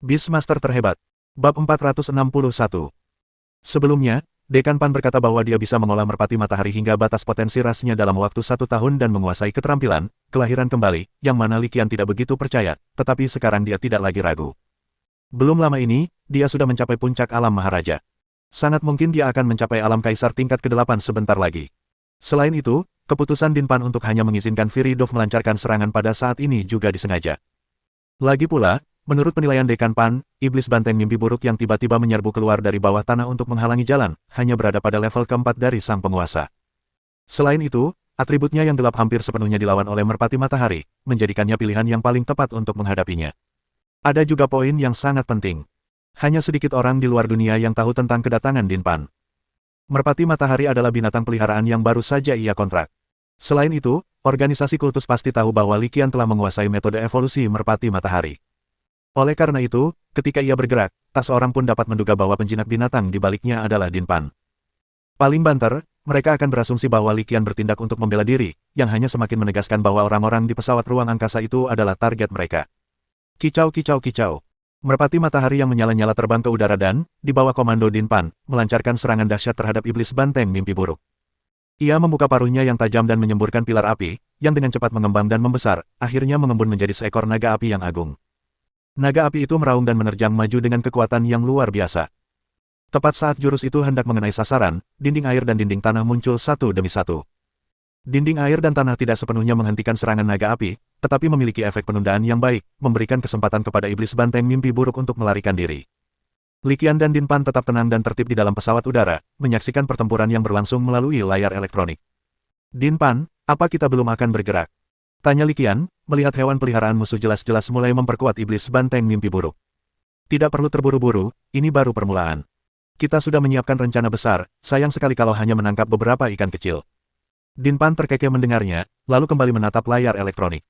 Beastmaster terhebat. Bab 461. Sebelumnya, Dekan Pan berkata bahwa dia bisa mengolah merpati matahari hingga batas potensi rasnya dalam waktu 1 tahun dan menguasai keterampilan, kelahiran kembali, yang mana Li Qian tidak begitu percaya, tetapi sekarang dia tidak lagi ragu. Belum lama ini, dia sudah mencapai puncak alam Maharaja. Sangat mungkin dia akan mencapai alam Kaisar tingkat ke-8 sebentar lagi. Selain itu, keputusan Din Pan untuk hanya mengizinkan Viridov melancarkan serangan pada saat ini juga disengaja. Lagi pula, menurut penilaian Dekan Pan, iblis banteng mimpi buruk yang tiba-tiba menyerbu keluar dari bawah tanah untuk menghalangi jalan, hanya berada pada level keempat dari sang penguasa. Selain itu, atributnya yang gelap hampir sepenuhnya dilawan oleh merpati matahari, menjadikannya pilihan yang paling tepat untuk menghadapinya. Ada juga poin yang sangat penting. Hanya sedikit orang di luar dunia yang tahu tentang kedatangan Din Pan. Merpati matahari adalah binatang peliharaan yang baru saja ia kontrak. Selain itu, organisasi kultus pasti tahu bahwa Li Qian telah menguasai metode evolusi merpati matahari. Oleh karena itu, ketika ia bergerak, tak seorang pun dapat menduga bahwa penjinak binatang di baliknya adalah Din Pan. Paling banter, mereka akan berasumsi bahwa Li Qian bertindak untuk membela diri, yang hanya semakin menegaskan bahwa orang-orang di pesawat ruang angkasa itu adalah target mereka. Kicau kicau kicau. Merpati matahari yang menyala-nyala terbang ke udara dan, di bawah komando Din Pan, melancarkan serangan dahsyat terhadap iblis banteng mimpi buruk. Ia membuka paruhnya yang tajam dan menyemburkan pilar api, yang dengan cepat mengembang dan membesar, akhirnya mengembun menjadi seekor naga api yang agung. Naga api itu meraung dan menerjang maju dengan kekuatan yang luar biasa. Tepat saat jurus itu hendak mengenai sasaran, dinding air dan dinding tanah muncul satu demi satu. Dinding air dan tanah tidak sepenuhnya menghentikan serangan naga api, tetapi memiliki efek penundaan yang baik, memberikan kesempatan kepada iblis banteng mimpi buruk untuk melarikan diri. Li Qian dan Din Pan tetap tenang dan tertib di dalam pesawat udara, menyaksikan pertempuran yang berlangsung melalui layar elektronik. Din Pan, apa kita belum akan bergerak? Tanya Li Qian, melihat hewan peliharaan musuh jelas-jelas mulai memperkuat iblis banteng mimpi buruk. Tidak perlu terburu-buru, ini baru permulaan. Kita sudah menyiapkan rencana besar, sayang sekali kalau hanya menangkap beberapa ikan kecil. Din Pan terkekeh mendengarnya, lalu kembali menatap layar elektronik.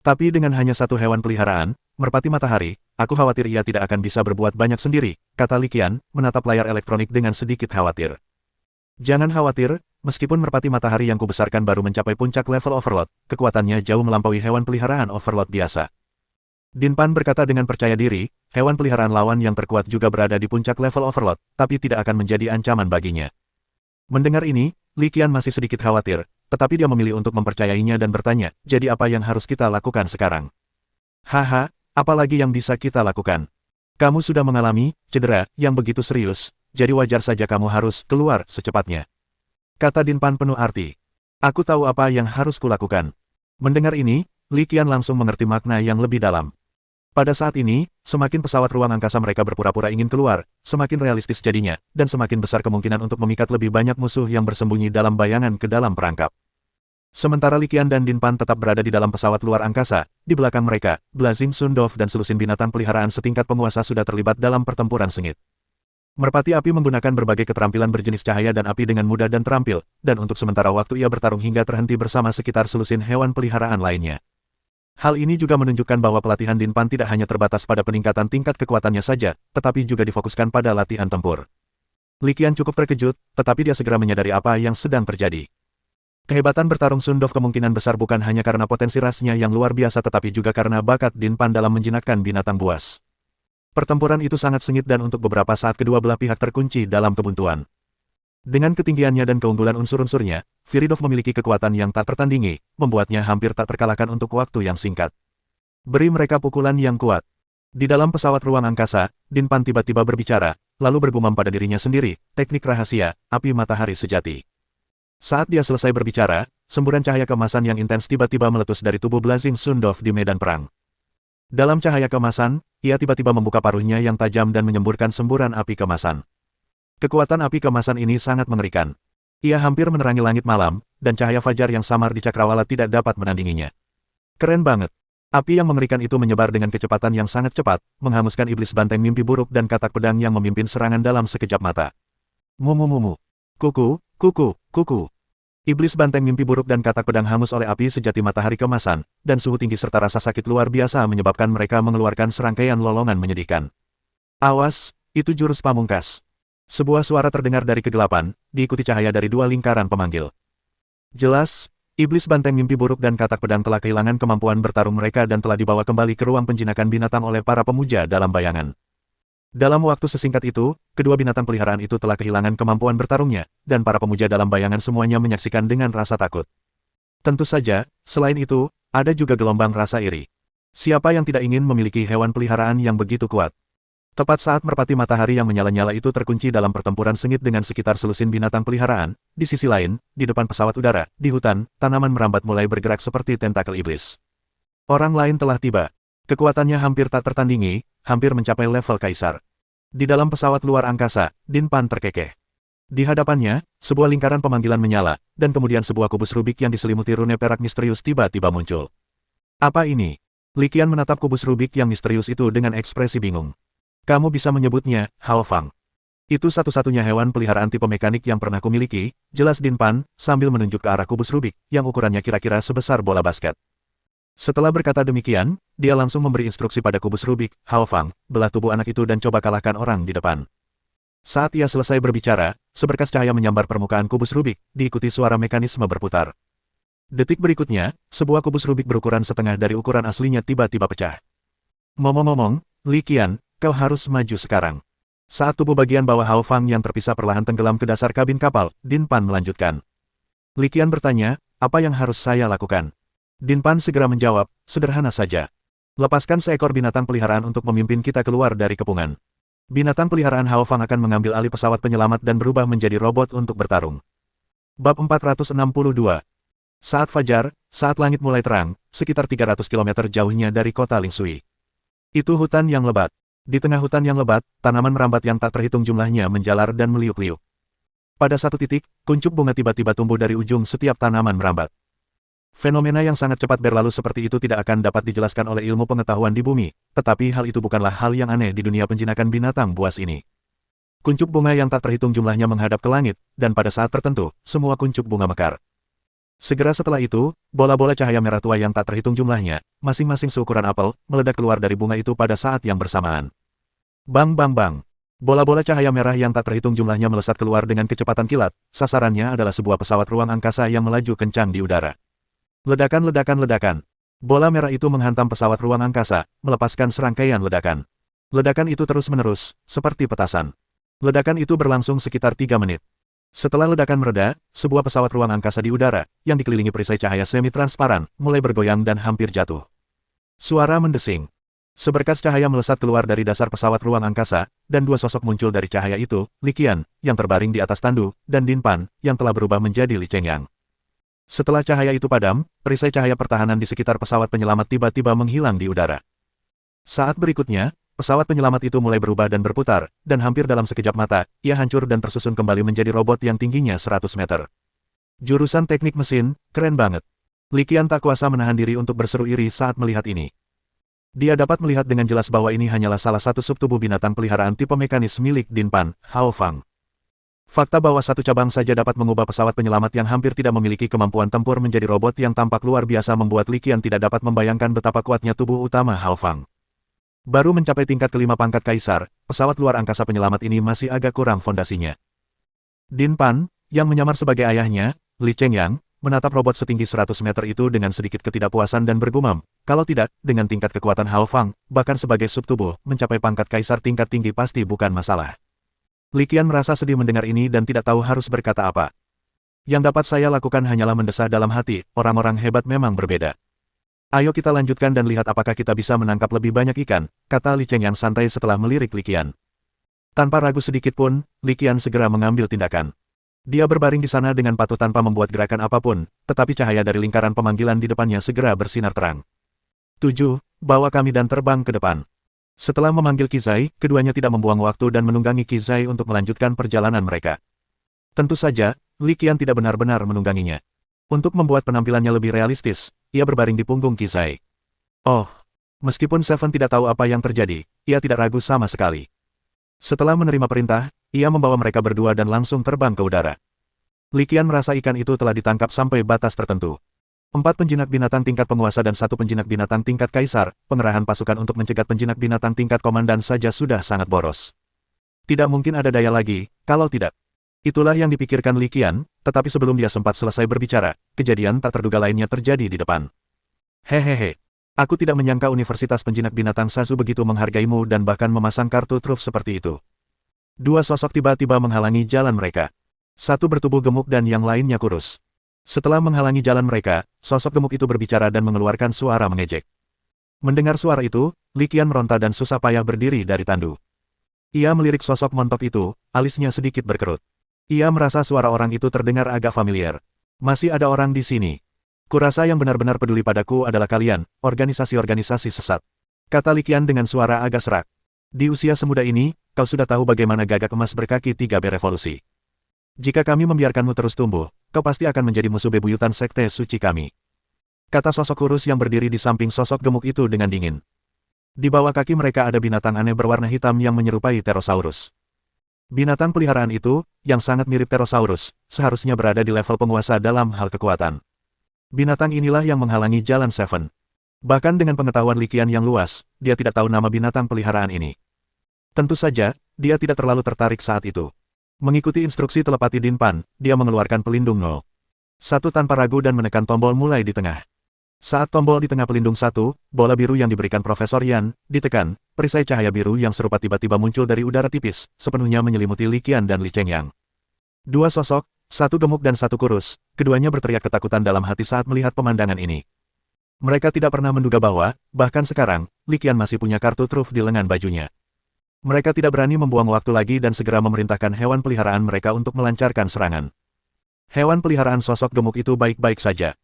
Tapi dengan hanya satu hewan peliharaan, merpati matahari, aku khawatir ia tidak akan bisa berbuat banyak sendiri, kata Li Qian, menatap layar elektronik dengan sedikit khawatir. Jangan khawatir, meskipun merpati matahari yang kubesarkan baru mencapai puncak level overload, kekuatannya jauh melampaui hewan peliharaan overload biasa. Din Pan berkata dengan percaya diri, hewan peliharaan lawan yang terkuat juga berada di puncak level overload, tapi tidak akan menjadi ancaman baginya. Mendengar ini, Li Qian masih sedikit khawatir, tetapi dia memilih untuk mempercayainya dan bertanya, jadi apa yang harus kita lakukan sekarang? Haha, apalagi yang bisa kita lakukan? Kamu sudah mengalami cedera yang begitu serius, jadi wajar saja kamu harus keluar secepatnya. Kata Din Pan penuh arti. Aku tahu apa yang harus kulakukan. Mendengar ini, Li Qian langsung mengerti makna yang lebih dalam. Pada saat ini, semakin pesawat ruang angkasa mereka berpura-pura ingin keluar, semakin realistis jadinya, dan semakin besar kemungkinan untuk memikat lebih banyak musuh yang bersembunyi dalam bayangan ke dalam perangkap. Sementara Li Qian dan Din Pan tetap berada di dalam pesawat luar angkasa, di belakang mereka, Blazing Sundov dan selusin binatang peliharaan setingkat penguasa sudah terlibat dalam pertempuran sengit. Merpati api menggunakan berbagai keterampilan berjenis cahaya dan api dengan mudah dan terampil, dan untuk sementara waktu ia bertarung hingga terhenti bersama sekitar selusin hewan peliharaan lainnya. Hal ini juga menunjukkan bahwa pelatihan Din Pan tidak hanya terbatas pada peningkatan tingkat kekuatannya saja, tetapi juga difokuskan pada latihan tempur. Li Qian cukup terkejut, tetapi dia segera menyadari apa yang sedang terjadi. Kehebatan bertarung Sundov kemungkinan besar bukan hanya karena potensi rasnya yang luar biasa tetapi juga karena bakat Din Pan dalam menjinakkan binatang buas. Pertempuran itu sangat sengit dan untuk beberapa saat kedua belah pihak terkunci dalam kebuntuan. Dengan ketinggiannya dan keunggulan unsur-unsurnya, Viridov memiliki kekuatan yang tak tertandingi, membuatnya hampir tak terkalahkan untuk waktu yang singkat. Beri mereka pukulan yang kuat. Di dalam pesawat ruang angkasa, Din Pan tiba-tiba berbicara, lalu bergumam pada dirinya sendiri, teknik rahasia, api matahari sejati. Saat dia selesai berbicara, semburan cahaya keemasan yang intens tiba-tiba meletus dari tubuh Blazing Sundov di medan perang. Dalam cahaya keemasan, ia tiba-tiba membuka paruhnya yang tajam dan menyemburkan semburan api keemasan. Kekuatan api keemasan ini sangat mengerikan. Ia hampir menerangi langit malam, dan cahaya fajar yang samar di cakrawala tidak dapat menandinginya. Keren banget. Api yang mengerikan itu menyebar dengan kecepatan yang sangat cepat, menghanguskan iblis banteng mimpi buruk dan katak pedang yang memimpin serangan dalam sekejap mata. Mumu mumu. Kuku, kuku, kuku. Iblis banteng mimpi buruk dan katak pedang hangus oleh api sejati matahari keemasan, dan suhu tinggi serta rasa sakit luar biasa menyebabkan mereka mengeluarkan serangkaian lolongan menyedihkan. Awas, itu jurus pamungkas. Sebuah suara terdengar dari kegelapan, diikuti cahaya dari dua lingkaran pemanggil. Jelas, Iblis banteng mimpi buruk dan katak pedang telah kehilangan kemampuan bertarung mereka dan telah dibawa kembali ke ruang penjinakan binatang oleh para pemuja dalam bayangan. Dalam waktu sesingkat itu, kedua binatang peliharaan itu telah kehilangan kemampuan bertarungnya, dan para pemuja dalam bayangan semuanya menyaksikan dengan rasa takut. Tentu saja, selain itu, ada juga gelombang rasa iri. Siapa yang tidak ingin memiliki hewan peliharaan yang begitu kuat? Tepat saat merpati matahari yang menyala-nyala itu terkunci dalam pertempuran sengit dengan sekitar selusin binatang peliharaan, di sisi lain, di depan pesawat udara, di hutan, tanaman merambat mulai bergerak seperti tentakel iblis. Orang lain telah tiba. Kekuatannya hampir tak tertandingi, hampir mencapai level kaisar. Di dalam pesawat luar angkasa, Din Pan terkekeh. Di hadapannya, sebuah lingkaran pemanggilan menyala, dan kemudian sebuah kubus Rubik yang diselimuti rune perak misterius tiba-tiba muncul. Apa ini? Li Qian menatap kubus Rubik yang misterius itu dengan ekspresi bingung. Kamu bisa menyebutnya, Hao Fang. Itu satu-satunya hewan peliharaan tipe mekanik yang pernah kumiliki, jelas Din Pan, sambil menunjuk ke arah kubus Rubik, yang ukurannya kira-kira sebesar bola basket. Setelah berkata demikian, dia langsung memberi instruksi pada kubus Rubik, Hao Fang, belah tubuh anak itu dan coba kalahkan orang di depan. Saat ia selesai berbicara, seberkas cahaya menyambar permukaan kubus Rubik, diikuti suara mekanisme berputar. Detik berikutnya, sebuah kubus Rubik berukuran setengah dari ukuran aslinya tiba-tiba pecah. Ngomong-ngomong, Li Qian, kau harus maju sekarang. Saat tubuh bagian bawah Hao Fang yang terpisah perlahan tenggelam ke dasar kabin kapal, Din Pan melanjutkan. Li Qian bertanya, apa yang harus saya lakukan? Din Pan segera menjawab, sederhana saja. Lepaskan seekor binatang peliharaan untuk memimpin kita keluar dari kepungan. Binatang peliharaan Hao Fang akan mengambil alih pesawat penyelamat dan berubah menjadi robot untuk bertarung. Bab 462. Saat fajar, saat langit mulai terang, sekitar 300 km jauhnya dari kota Lingsui. Itu hutan yang lebat. Di tengah hutan yang lebat, tanaman merambat yang tak terhitung jumlahnya menjalar dan meliuk-liuk. Pada satu titik, kuncup bunga tiba-tiba tumbuh dari ujung setiap tanaman merambat. Fenomena yang sangat cepat berlalu seperti itu tidak akan dapat dijelaskan oleh ilmu pengetahuan di bumi, tetapi hal itu bukanlah hal yang aneh di dunia penjinakan binatang buas ini. Kuncup bunga yang tak terhitung jumlahnya menghadap ke langit, dan pada saat tertentu, semua kuncup bunga mekar. Segera setelah itu, bola-bola cahaya merah tua yang tak terhitung jumlahnya, masing-masing seukuran apel, meledak keluar dari bunga itu pada saat yang bersamaan. Bang bang bang. Bola-bola cahaya merah yang tak terhitung jumlahnya melesat keluar dengan kecepatan kilat, sasarannya adalah sebuah pesawat ruang angkasa yang melaju kencang di udara. Ledakan ledakan ledakan. Bola merah itu menghantam pesawat ruang angkasa, melepaskan serangkaian ledakan. Ledakan itu terus-menerus, seperti petasan. Ledakan itu berlangsung sekitar 3 menit. Setelah ledakan mereda, sebuah pesawat ruang angkasa di udara, yang dikelilingi perisai cahaya semi-transparan, mulai bergoyang dan hampir jatuh. Suara mendesing. Seberkas cahaya melesat keluar dari dasar pesawat ruang angkasa, dan dua sosok muncul dari cahaya itu, Li Qian, yang terbaring di atas tandu, dan Din Pan, yang telah berubah menjadi Li Chengyang. Setelah cahaya itu padam, perisai cahaya pertahanan di sekitar pesawat penyelamat tiba-tiba menghilang di udara. Saat berikutnya, pesawat penyelamat itu mulai berubah dan berputar, dan hampir dalam sekejap mata, ia hancur dan tersusun kembali menjadi robot yang tingginya 100 meter. Jurusan teknik mesin, keren banget. Li Qian tak kuasa menahan diri untuk berseru iri saat melihat ini. Dia dapat melihat dengan jelas bahwa ini hanyalah salah satu subtubuh binatang peliharaan tipe mekanis milik Din Pan, Hao Fang. Fakta bahwa satu cabang saja dapat mengubah pesawat penyelamat yang hampir tidak memiliki kemampuan tempur menjadi robot yang tampak luar biasa membuat Li Qian tidak dapat membayangkan betapa kuatnya tubuh utama Hao Fang. Baru mencapai tingkat kelima pangkat kaisar, pesawat luar angkasa penyelamat ini masih agak kurang fondasinya. Din Pan, yang menyamar sebagai ayahnya, Li Chengyang, menatap robot setinggi 100 meter itu dengan sedikit ketidakpuasan dan bergumam, kalau tidak, dengan tingkat kekuatan Hao Fang, bahkan sebagai subtubuh, mencapai pangkat kaisar tingkat tinggi pasti bukan masalah. Li Qian merasa sedih mendengar ini dan tidak tahu harus berkata apa. Yang dapat saya lakukan hanyalah mendesah dalam hati, orang-orang hebat memang berbeda. Ayo kita lanjutkan dan lihat apakah kita bisa menangkap lebih banyak ikan, kata Li Chengyang santai setelah melirik Li Qian. Tanpa ragu sedikit pun, Li Qian segera mengambil tindakan. Dia berbaring di sana dengan patuh tanpa membuat gerakan apapun, tetapi cahaya dari lingkaran pemanggilan di depannya segera bersinar terang. 7. Bawa kami dan terbang ke depan. Setelah memanggil Qizai, keduanya tidak membuang waktu dan menunggangi Qizai untuk melanjutkan perjalanan mereka. Tentu saja, Li Qian tidak benar-benar menungganginya. Untuk membuat penampilannya lebih realistis, ia berbaring di punggung Qizai. Oh, meskipun Seven tidak tahu apa yang terjadi, ia tidak ragu sama sekali. Setelah menerima perintah, ia membawa mereka berdua dan langsung terbang ke udara. Li Qian merasa ikan itu telah ditangkap sampai batas tertentu. 4 penjinak binatang tingkat penguasa dan 1 penjinak binatang tingkat kaisar, pengerahan pasukan untuk mencegat penjinak binatang tingkat komandan saja sudah sangat boros. Tidak mungkin ada daya lagi, kalau tidak. Itulah yang dipikirkan Li Qian, tetapi sebelum dia sempat selesai berbicara, kejadian tak terduga lainnya terjadi di depan. Hehehe. Aku tidak menyangka Universitas Penjinak Binatang Sazu begitu menghargaimu dan bahkan memasang kartu truf seperti itu. Dua sosok tiba-tiba menghalangi jalan mereka. Satu bertubuh gemuk dan yang lainnya kurus. Setelah menghalangi jalan mereka, sosok gemuk itu berbicara dan mengeluarkan suara mengejek. Mendengar suara itu, Li Qian meronta dan susah payah berdiri dari tandu. Ia melirik sosok montok itu, alisnya sedikit berkerut. Ia merasa suara orang itu terdengar agak familiar. Masih ada orang di sini. Kurasa yang benar-benar peduli padaku adalah kalian, organisasi-organisasi sesat. Kata Li Qian dengan suara agak serak. Di usia semuda ini, kau sudah tahu bagaimana gagak emas berkaki 3 berevolusi. Jika kami membiarkanmu terus tumbuh, kau pasti akan menjadi musuh bebuyutan sekte suci kami. Kata sosok kurus yang berdiri di samping sosok gemuk itu dengan dingin. Di bawah kaki mereka ada binatang aneh berwarna hitam yang menyerupai Pterosaurus. Binatang peliharaan itu, yang sangat mirip Pterosaurus, seharusnya berada di level penguasa dalam hal kekuatan. Binatang inilah yang menghalangi jalan Seven. Bahkan dengan pengetahuan Li Qian yang luas, dia tidak tahu nama binatang peliharaan ini. Tentu saja, dia tidak terlalu tertarik saat itu. Mengikuti instruksi telepati Din Pan, dia mengeluarkan pelindung 0. 1 tanpa ragu dan menekan tombol mulai di tengah. Saat tombol di tengah pelindung 1, bola biru yang diberikan Profesor Yan, ditekan, perisai cahaya biru yang serupa tiba-tiba muncul dari udara tipis, sepenuhnya menyelimuti Li Qian dan Li Chengyang. Dua sosok, satu gemuk dan satu kurus, keduanya berteriak ketakutan dalam hati saat melihat pemandangan ini. Mereka tidak pernah menduga bahwa, bahkan sekarang, Li Qian masih punya kartu truf di lengan bajunya. Mereka tidak berani membuang waktu lagi dan segera memerintahkan hewan peliharaan mereka untuk melancarkan serangan. Hewan peliharaan sosok gemuk itu baik-baik saja.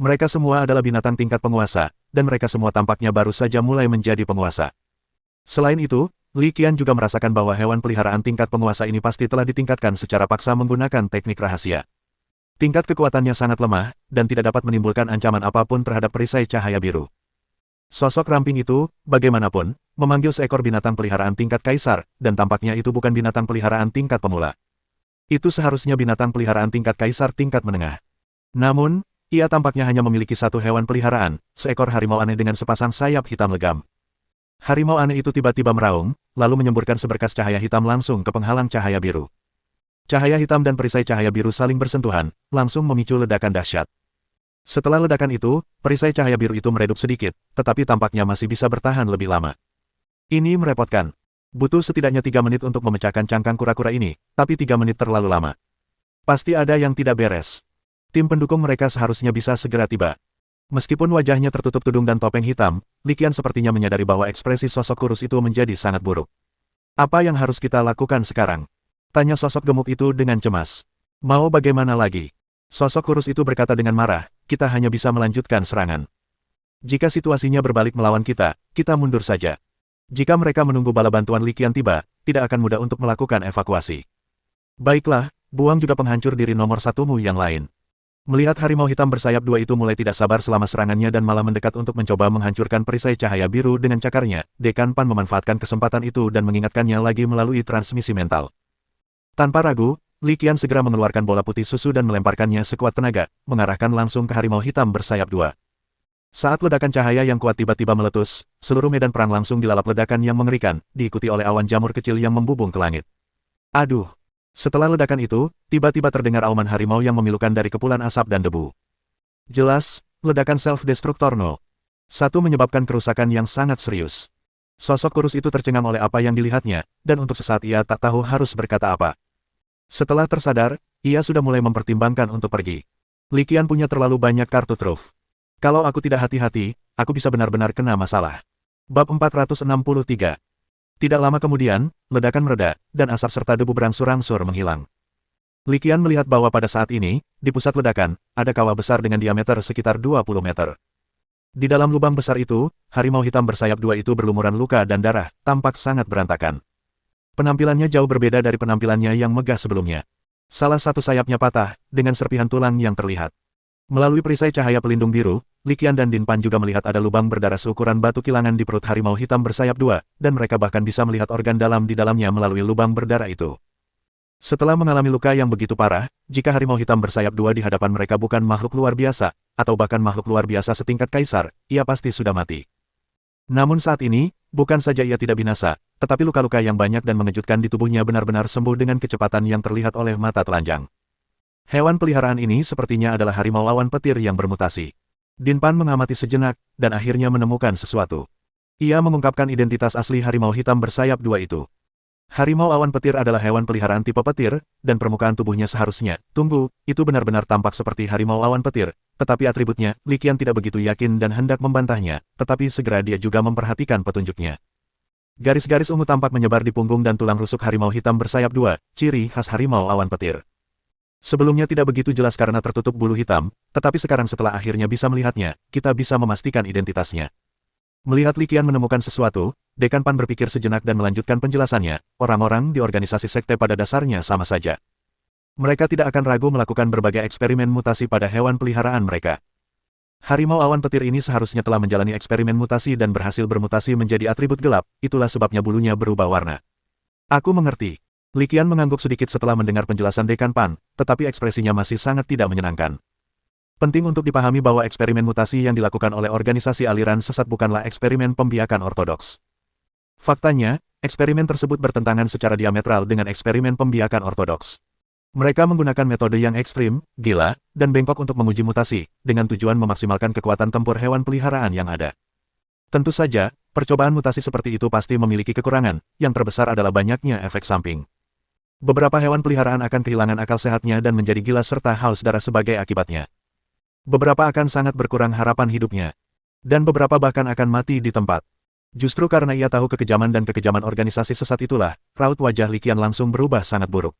Mereka semua adalah binatang tingkat penguasa, dan mereka semua tampaknya baru saja mulai menjadi penguasa. Selain itu, Li Qian juga merasakan bahwa hewan peliharaan tingkat penguasa ini pasti telah ditingkatkan secara paksa menggunakan teknik rahasia. Tingkat kekuatannya sangat lemah, dan tidak dapat menimbulkan ancaman apapun terhadap perisai cahaya biru. Sosok ramping itu, bagaimanapun, memanggil seekor binatang peliharaan tingkat kaisar, dan tampaknya itu bukan binatang peliharaan tingkat pemula. Itu seharusnya binatang peliharaan tingkat kaisar tingkat menengah. Namun, ia tampaknya hanya memiliki satu hewan peliharaan, seekor harimau aneh dengan sepasang sayap hitam legam. Harimau aneh itu tiba-tiba meraung, lalu menyemburkan seberkas cahaya hitam langsung ke penghalang cahaya biru. Cahaya hitam dan perisai cahaya biru saling bersentuhan, langsung memicu ledakan dahsyat. Setelah ledakan itu, perisai cahaya biru itu meredup sedikit, tetapi tampaknya masih bisa bertahan lebih lama. Ini merepotkan. Butuh setidaknya 3 menit untuk memecahkan cangkang kura-kura ini, tapi 3 menit terlalu lama. Pasti ada yang tidak beres. Tim pendukung mereka seharusnya bisa segera tiba. Meskipun wajahnya tertutup tudung dan topeng hitam, Li Qian sepertinya menyadari bahwa ekspresi sosok kurus itu menjadi sangat buruk. Apa yang harus kita lakukan sekarang? Tanya sosok gemuk itu dengan cemas. Mau bagaimana lagi? Sosok kurus itu berkata dengan marah, kita hanya bisa melanjutkan serangan. Jika situasinya berbalik melawan kita, kita mundur saja. Jika mereka menunggu bala bantuan Li Qian tiba, tidak akan mudah untuk melakukan evakuasi. Baiklah, buang juga penghancur diri nomor satumu yang lain. Melihat harimau hitam bersayap 2 itu mulai tidak sabar selama serangannya dan malah mendekat untuk mencoba menghancurkan perisai cahaya biru dengan cakarnya, Dekan Pan memanfaatkan kesempatan itu dan mengingatkannya lagi melalui transmisi mental. Tanpa ragu, Li Qian segera mengeluarkan bola putih susu dan melemparkannya sekuat tenaga, mengarahkan langsung ke harimau hitam bersayap 2. Saat ledakan cahaya yang kuat tiba-tiba meletus, seluruh medan perang langsung dilalap ledakan yang mengerikan, diikuti oleh awan jamur kecil yang membubung ke langit. Aduh! Setelah ledakan itu, tiba-tiba terdengar auman harimau yang memilukan dari kepulan asap dan debu. Jelas, ledakan self-destructor 0. 1 menyebabkan kerusakan yang sangat serius. Sosok kurus itu tercengang oleh apa yang dilihatnya, dan untuk sesaat ia tak tahu harus berkata apa. Setelah tersadar, ia sudah mulai mempertimbangkan untuk pergi. Li Qian punya terlalu banyak kartu truf. Kalau aku tidak hati-hati, aku bisa benar-benar kena masalah. Bab 463. Tidak lama kemudian, ledakan mereda, dan asap serta debu berangsur-angsur menghilang. Li Qian melihat bahwa pada saat ini, di pusat ledakan, ada kawah besar dengan diameter sekitar 20 meter. Di dalam lubang besar itu, harimau hitam bersayap 2 itu berlumuran luka dan darah, tampak sangat berantakan. Penampilannya jauh berbeda dari penampilannya yang megah sebelumnya. Salah satu sayapnya patah, dengan serpihan tulang yang terlihat. Melalui perisai cahaya pelindung biru, Li Qian dan Din Pan juga melihat ada lubang berdarah seukuran batu kilangan di perut harimau hitam bersayap 2, dan mereka bahkan bisa melihat organ dalam di dalamnya melalui lubang berdarah itu. Setelah mengalami luka yang begitu parah, jika harimau hitam bersayap 2 di hadapan mereka bukan makhluk luar biasa, atau bahkan makhluk luar biasa setingkat kaisar, ia pasti sudah mati. Namun saat ini, bukan saja ia tidak binasa, tetapi luka-luka yang banyak dan mengejutkan di tubuhnya benar-benar sembuh dengan kecepatan yang terlihat oleh mata telanjang. Hewan peliharaan ini sepertinya adalah harimau awan petir yang bermutasi. Din Pan mengamati sejenak, dan akhirnya menemukan sesuatu. Ia mengungkapkan identitas asli harimau hitam bersayap dua itu. Harimau awan petir adalah hewan peliharaan tipe petir, dan permukaan tubuhnya seharusnya, tunggu, itu benar-benar tampak seperti harimau awan petir, tetapi atributnya, Li Qian tidak begitu yakin dan hendak membantahnya, tetapi segera dia juga memperhatikan petunjuknya. Garis-garis ungu tampak menyebar di punggung dan tulang rusuk harimau hitam bersayap dua, ciri khas harimau awan petir. Sebelumnya tidak begitu jelas karena tertutup bulu hitam, tetapi sekarang setelah akhirnya bisa melihatnya, kita bisa memastikan identitasnya. Melihat Li Qian menemukan sesuatu, Dekan Pan berpikir sejenak dan melanjutkan penjelasannya, orang-orang di organisasi sekte pada dasarnya sama saja. Mereka tidak akan ragu melakukan berbagai eksperimen mutasi pada hewan peliharaan mereka. Harimau awan petir ini seharusnya telah menjalani eksperimen mutasi dan berhasil bermutasi menjadi atribut gelap, itulah sebabnya bulunya berubah warna. Aku mengerti. Li Qian mengangguk sedikit setelah mendengar penjelasan Dekan Pan, tetapi ekspresinya masih sangat tidak menyenangkan. Penting untuk dipahami bahwa eksperimen mutasi yang dilakukan oleh organisasi aliran sesat bukanlah eksperimen pembiakan ortodoks. Faktanya, eksperimen tersebut bertentangan secara diametral dengan eksperimen pembiakan ortodoks. Mereka menggunakan metode yang ekstrim, gila, dan bengkok untuk menguji mutasi, dengan tujuan memaksimalkan kekuatan tempur hewan peliharaan yang ada. Tentu saja, percobaan mutasi seperti itu pasti memiliki kekurangan, yang terbesar adalah banyaknya efek samping. Beberapa hewan peliharaan akan kehilangan akal sehatnya dan menjadi gila serta haus darah sebagai akibatnya. Beberapa akan sangat berkurang harapan hidupnya. Dan beberapa bahkan akan mati di tempat. Justru karena ia tahu kekejaman dan kekejaman organisasi sesat itulah, raut wajah Li Qian langsung berubah sangat buruk.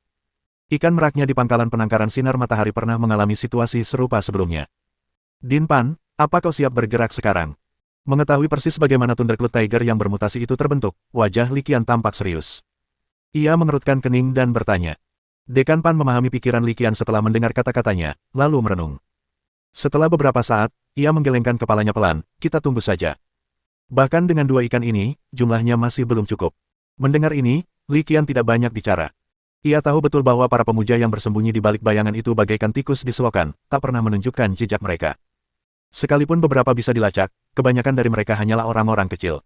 Ikan meraknya di pangkalan penangkaran sinar matahari pernah mengalami situasi serupa sebelumnya. Din Pan, apa kau siap bergerak sekarang? Mengetahui persis bagaimana Thundercloud Tiger yang bermutasi itu terbentuk, wajah Li Qian tampak serius. Ia mengerutkan kening dan bertanya. Dekan Pan memahami pikiran Li Qian setelah mendengar kata-katanya, lalu merenung. Setelah beberapa saat, ia menggelengkan kepalanya pelan, kita tunggu saja. Bahkan dengan dua ikan ini, jumlahnya masih belum cukup. Mendengar ini, Li Qian tidak banyak bicara. Ia tahu betul bahwa para pemuja yang bersembunyi di balik bayangan itu bagaikan tikus di selokan, tak pernah menunjukkan jejak mereka. Sekalipun beberapa bisa dilacak, kebanyakan dari mereka hanyalah orang-orang kecil.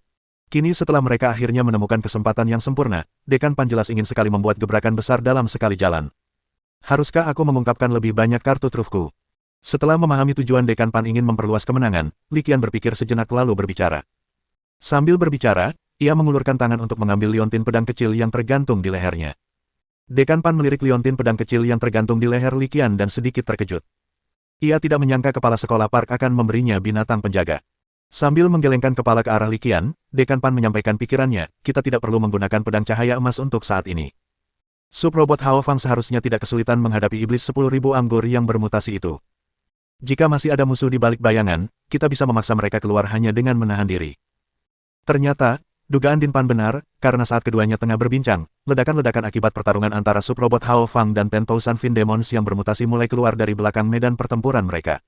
Kini setelah mereka akhirnya menemukan kesempatan yang sempurna, Dekan Pan jelas ingin sekali membuat gebrakan besar dalam sekali jalan. Haruskah aku mengungkapkan lebih banyak kartu trufku? Setelah memahami tujuan Dekan Pan ingin memperluas kemenangan, Li Qian berpikir sejenak lalu berbicara. Sambil berbicara, ia mengulurkan tangan untuk mengambil liontin pedang kecil yang tergantung di lehernya. Dekan Pan melirik liontin pedang kecil yang tergantung di leher Li Qian dan sedikit terkejut. Ia tidak menyangka kepala sekolah park akan memberinya binatang penjaga. Sambil menggelengkan kepala ke arah Li Qian, Dekan Pan menyampaikan pikirannya, kita tidak perlu menggunakan pedang cahaya emas untuk saat ini. Subrobot Hao Fang seharusnya tidak kesulitan menghadapi iblis 10.000 anggur yang bermutasi itu. Jika masih ada musuh di balik bayangan, kita bisa memaksa mereka keluar hanya dengan menahan diri. Ternyata, dugaan Din Pan benar, karena saat keduanya tengah berbincang, ledakan-ledakan akibat pertarungan antara subrobot Hao Fang dan 10,000 Fin Demons yang bermutasi mulai keluar dari belakang medan pertempuran mereka.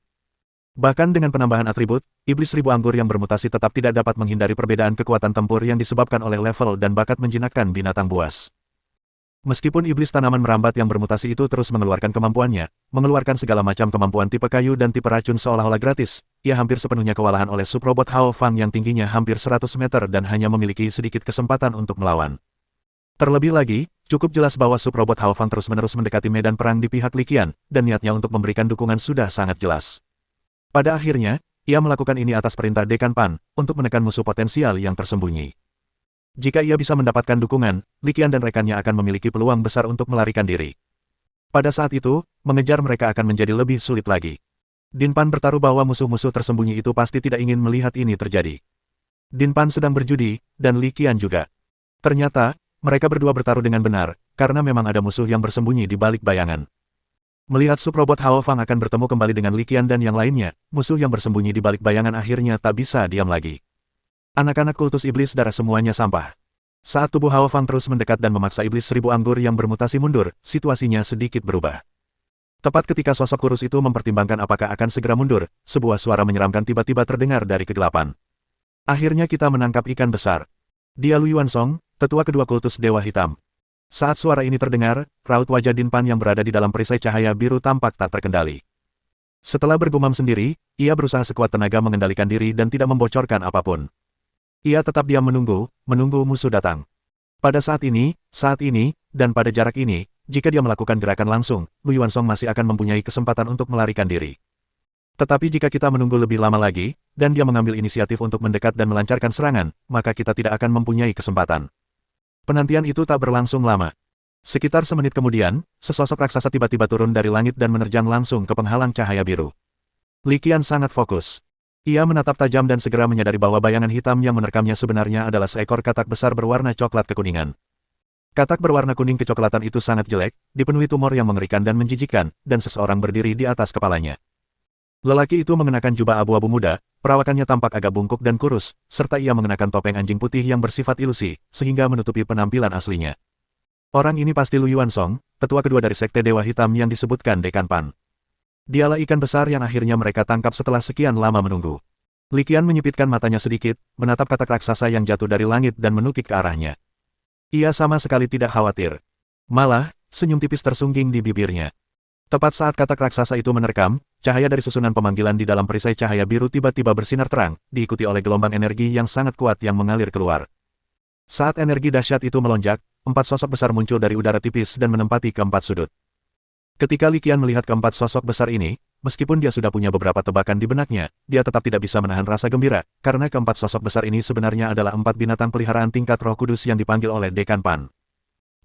Bahkan dengan penambahan atribut, iblis 1000 anggur yang bermutasi tetap tidak dapat menghindari perbedaan kekuatan tempur yang disebabkan oleh level dan bakat menjinakkan binatang buas. Meskipun iblis tanaman merambat yang bermutasi itu terus mengeluarkan kemampuannya, mengeluarkan segala macam kemampuan tipe kayu dan tipe racun seolah-olah gratis, ia hampir sepenuhnya kewalahan oleh subrobot Hao Fang yang tingginya hampir 100 meter dan hanya memiliki sedikit kesempatan untuk melawan. Terlebih lagi, cukup jelas bahwa subrobot Hao Fang terus-menerus mendekati medan perang di pihak Li Qian, dan niatnya untuk memberikan dukungan sudah sangat jelas. Pada akhirnya, ia melakukan ini atas perintah Dekan Pan, untuk menekan musuh potensial yang tersembunyi. Jika ia bisa mendapatkan dukungan, Li Qian dan rekannya akan memiliki peluang besar untuk melarikan diri. Pada saat itu, mengejar mereka akan menjadi lebih sulit lagi. Din Pan bertaruh bahwa musuh-musuh tersembunyi itu pasti tidak ingin melihat ini terjadi. Din Pan sedang berjudi, dan Li Qian juga. Ternyata, mereka berdua bertaruh dengan benar, karena memang ada musuh yang bersembunyi di balik bayangan. Melihat subrobot Hao Fang akan bertemu kembali dengan Li Qian dan yang lainnya, musuh yang bersembunyi di balik bayangan akhirnya tak bisa diam lagi. Anak-anak kultus iblis darah semuanya sampah. Saat tubuh Hao Fang terus mendekat dan memaksa iblis 1000 anggur yang bermutasi mundur, situasinya sedikit berubah. Tepat ketika sosok kurus itu mempertimbangkan apakah akan segera mundur, sebuah suara menyeramkan tiba-tiba terdengar dari kegelapan. Akhirnya kita menangkap ikan besar. Dia Lu Yuansong, tetua kedua kultus Dewa Hitam. Saat suara ini terdengar, raut wajah Din Pan yang berada di dalam perisai cahaya biru tampak tak terkendali. Setelah bergumam sendiri, ia berusaha sekuat tenaga mengendalikan diri dan tidak membocorkan apapun. Ia tetap diam menunggu musuh datang. Pada saat ini, dan pada jarak ini, jika dia melakukan gerakan langsung, Lu Yuansong masih akan mempunyai kesempatan untuk melarikan diri. Tetapi jika kita menunggu lebih lama lagi, dan dia mengambil inisiatif untuk mendekat dan melancarkan serangan, maka kita tidak akan mempunyai kesempatan. Penantian itu tak berlangsung lama. Sekitar semenit kemudian, sesosok raksasa tiba-tiba turun dari langit dan menerjang langsung ke penghalang cahaya biru. Li Qian sangat fokus. Ia menatap tajam dan segera menyadari bahwa bayangan hitam yang menerkamnya sebenarnya adalah seekor katak besar berwarna coklat kekuningan. Katak berwarna kuning kecoklatan itu sangat jelek, dipenuhi tumor yang mengerikan dan menjijikkan, dan seseorang berdiri di atas kepalanya. Lelaki itu mengenakan jubah abu-abu muda, perawakannya tampak agak bungkuk dan kurus, serta ia mengenakan topeng anjing putih yang bersifat ilusi, sehingga menutupi penampilan aslinya. Orang ini pasti Lu Yuansong, tetua kedua dari Sekte Dewa Hitam yang disebutkan Dekan Pan. Dialah ikan besar yang akhirnya mereka tangkap setelah sekian lama menunggu. Li Qian menyipitkan matanya sedikit, menatap katak raksasa yang jatuh dari langit dan menukik ke arahnya. Ia sama sekali tidak khawatir. Malah, senyum tipis tersungging di bibirnya. Tepat saat katak raksasa itu menerkam, cahaya dari susunan pemanggilan di dalam perisai cahaya biru tiba-tiba bersinar terang, diikuti oleh gelombang energi yang sangat kuat yang mengalir keluar. Saat energi dahsyat itu melonjak, 4 sosok besar muncul dari udara tipis dan menempati keempat sudut. Ketika Li Qian melihat keempat sosok besar ini, meskipun dia sudah punya beberapa tebakan di benaknya, dia tetap tidak bisa menahan rasa gembira, karena keempat sosok besar ini sebenarnya adalah 4 binatang peliharaan tingkat Roh Kudus yang dipanggil oleh Dekan Pan.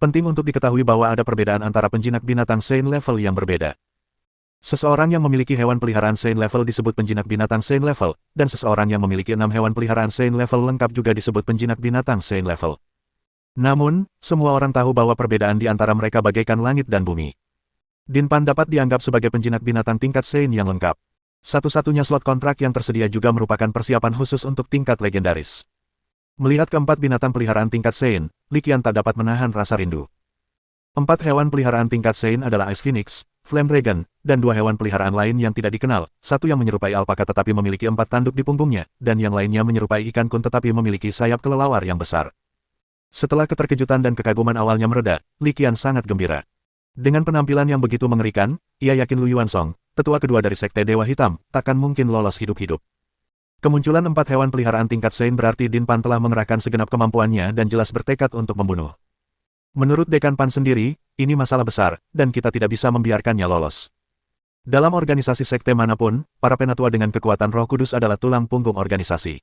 Penting untuk diketahui bahwa ada perbedaan antara penjinak binatang Saint level yang berbeda. Seseorang yang memiliki hewan peliharaan Saint level disebut penjinak binatang Saint level, dan seseorang yang memiliki 6 hewan peliharaan Saint level lengkap juga disebut penjinak binatang Saint level. Namun, semua orang tahu bahwa perbedaan di antara mereka bagaikan langit dan bumi. Din Pan dapat dianggap sebagai penjinak binatang tingkat Saint yang lengkap. Satu-satunya slot kontrak yang tersedia juga merupakan persiapan khusus untuk tingkat legendaris. Melihat keempat binatang peliharaan tingkat Saint, Li Qian tak dapat menahan rasa rindu. 4 hewan peliharaan tingkat Saint adalah Ice Phoenix, Flame Dragon, dan 2 hewan peliharaan lain yang tidak dikenal, satu yang menyerupai alpaka tetapi memiliki 4 tanduk di punggungnya, dan yang lainnya menyerupai ikan kun tetapi memiliki sayap kelelawar yang besar. Setelah keterkejutan dan kekaguman awalnya mereda, Li Qian sangat gembira. Dengan penampilan yang begitu mengerikan, ia yakin Lu Yuansong, tetua kedua dari Sekte Dewa Hitam, takkan mungkin lolos hidup-hidup. Kemunculan 4 hewan peliharaan tingkat Saint berarti Din Pan telah mengerahkan segenap kemampuannya dan jelas bertekad untuk membunuh. Menurut Dekan Pan sendiri, ini masalah besar, dan kita tidak bisa membiarkannya lolos. Dalam organisasi sekte manapun, para penatua dengan kekuatan Roh Kudus adalah tulang punggung organisasi.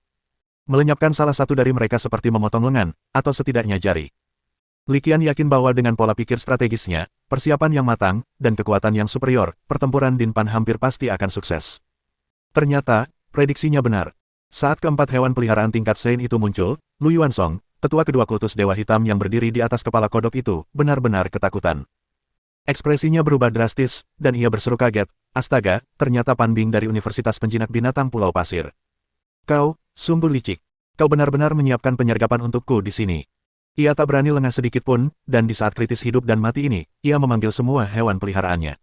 Melenyapkan salah satu dari mereka seperti memotong lengan, atau setidaknya jari. Li Qian yakin bahwa dengan pola pikir strategisnya, persiapan yang matang, dan kekuatan yang superior, pertempuran Din Pan hampir pasti akan sukses. Ternyata, prediksinya benar. Saat keempat hewan peliharaan tingkat Saint itu muncul, Lu Yuansong, tetua kedua kultus Dewa Hitam yang berdiri di atas kepala kodok itu, benar-benar ketakutan. Ekspresinya berubah drastis, dan ia berseru kaget, "Astaga, ternyata Pan Bing dari Universitas Penjinak Binatang Pulau Pasir. Kau, sungguh licik. Kau benar-benar menyiapkan penyergapan untukku di sini." Ia tak berani lengah sedikit pun, dan di saat kritis hidup dan mati ini, ia memanggil semua hewan peliharaannya.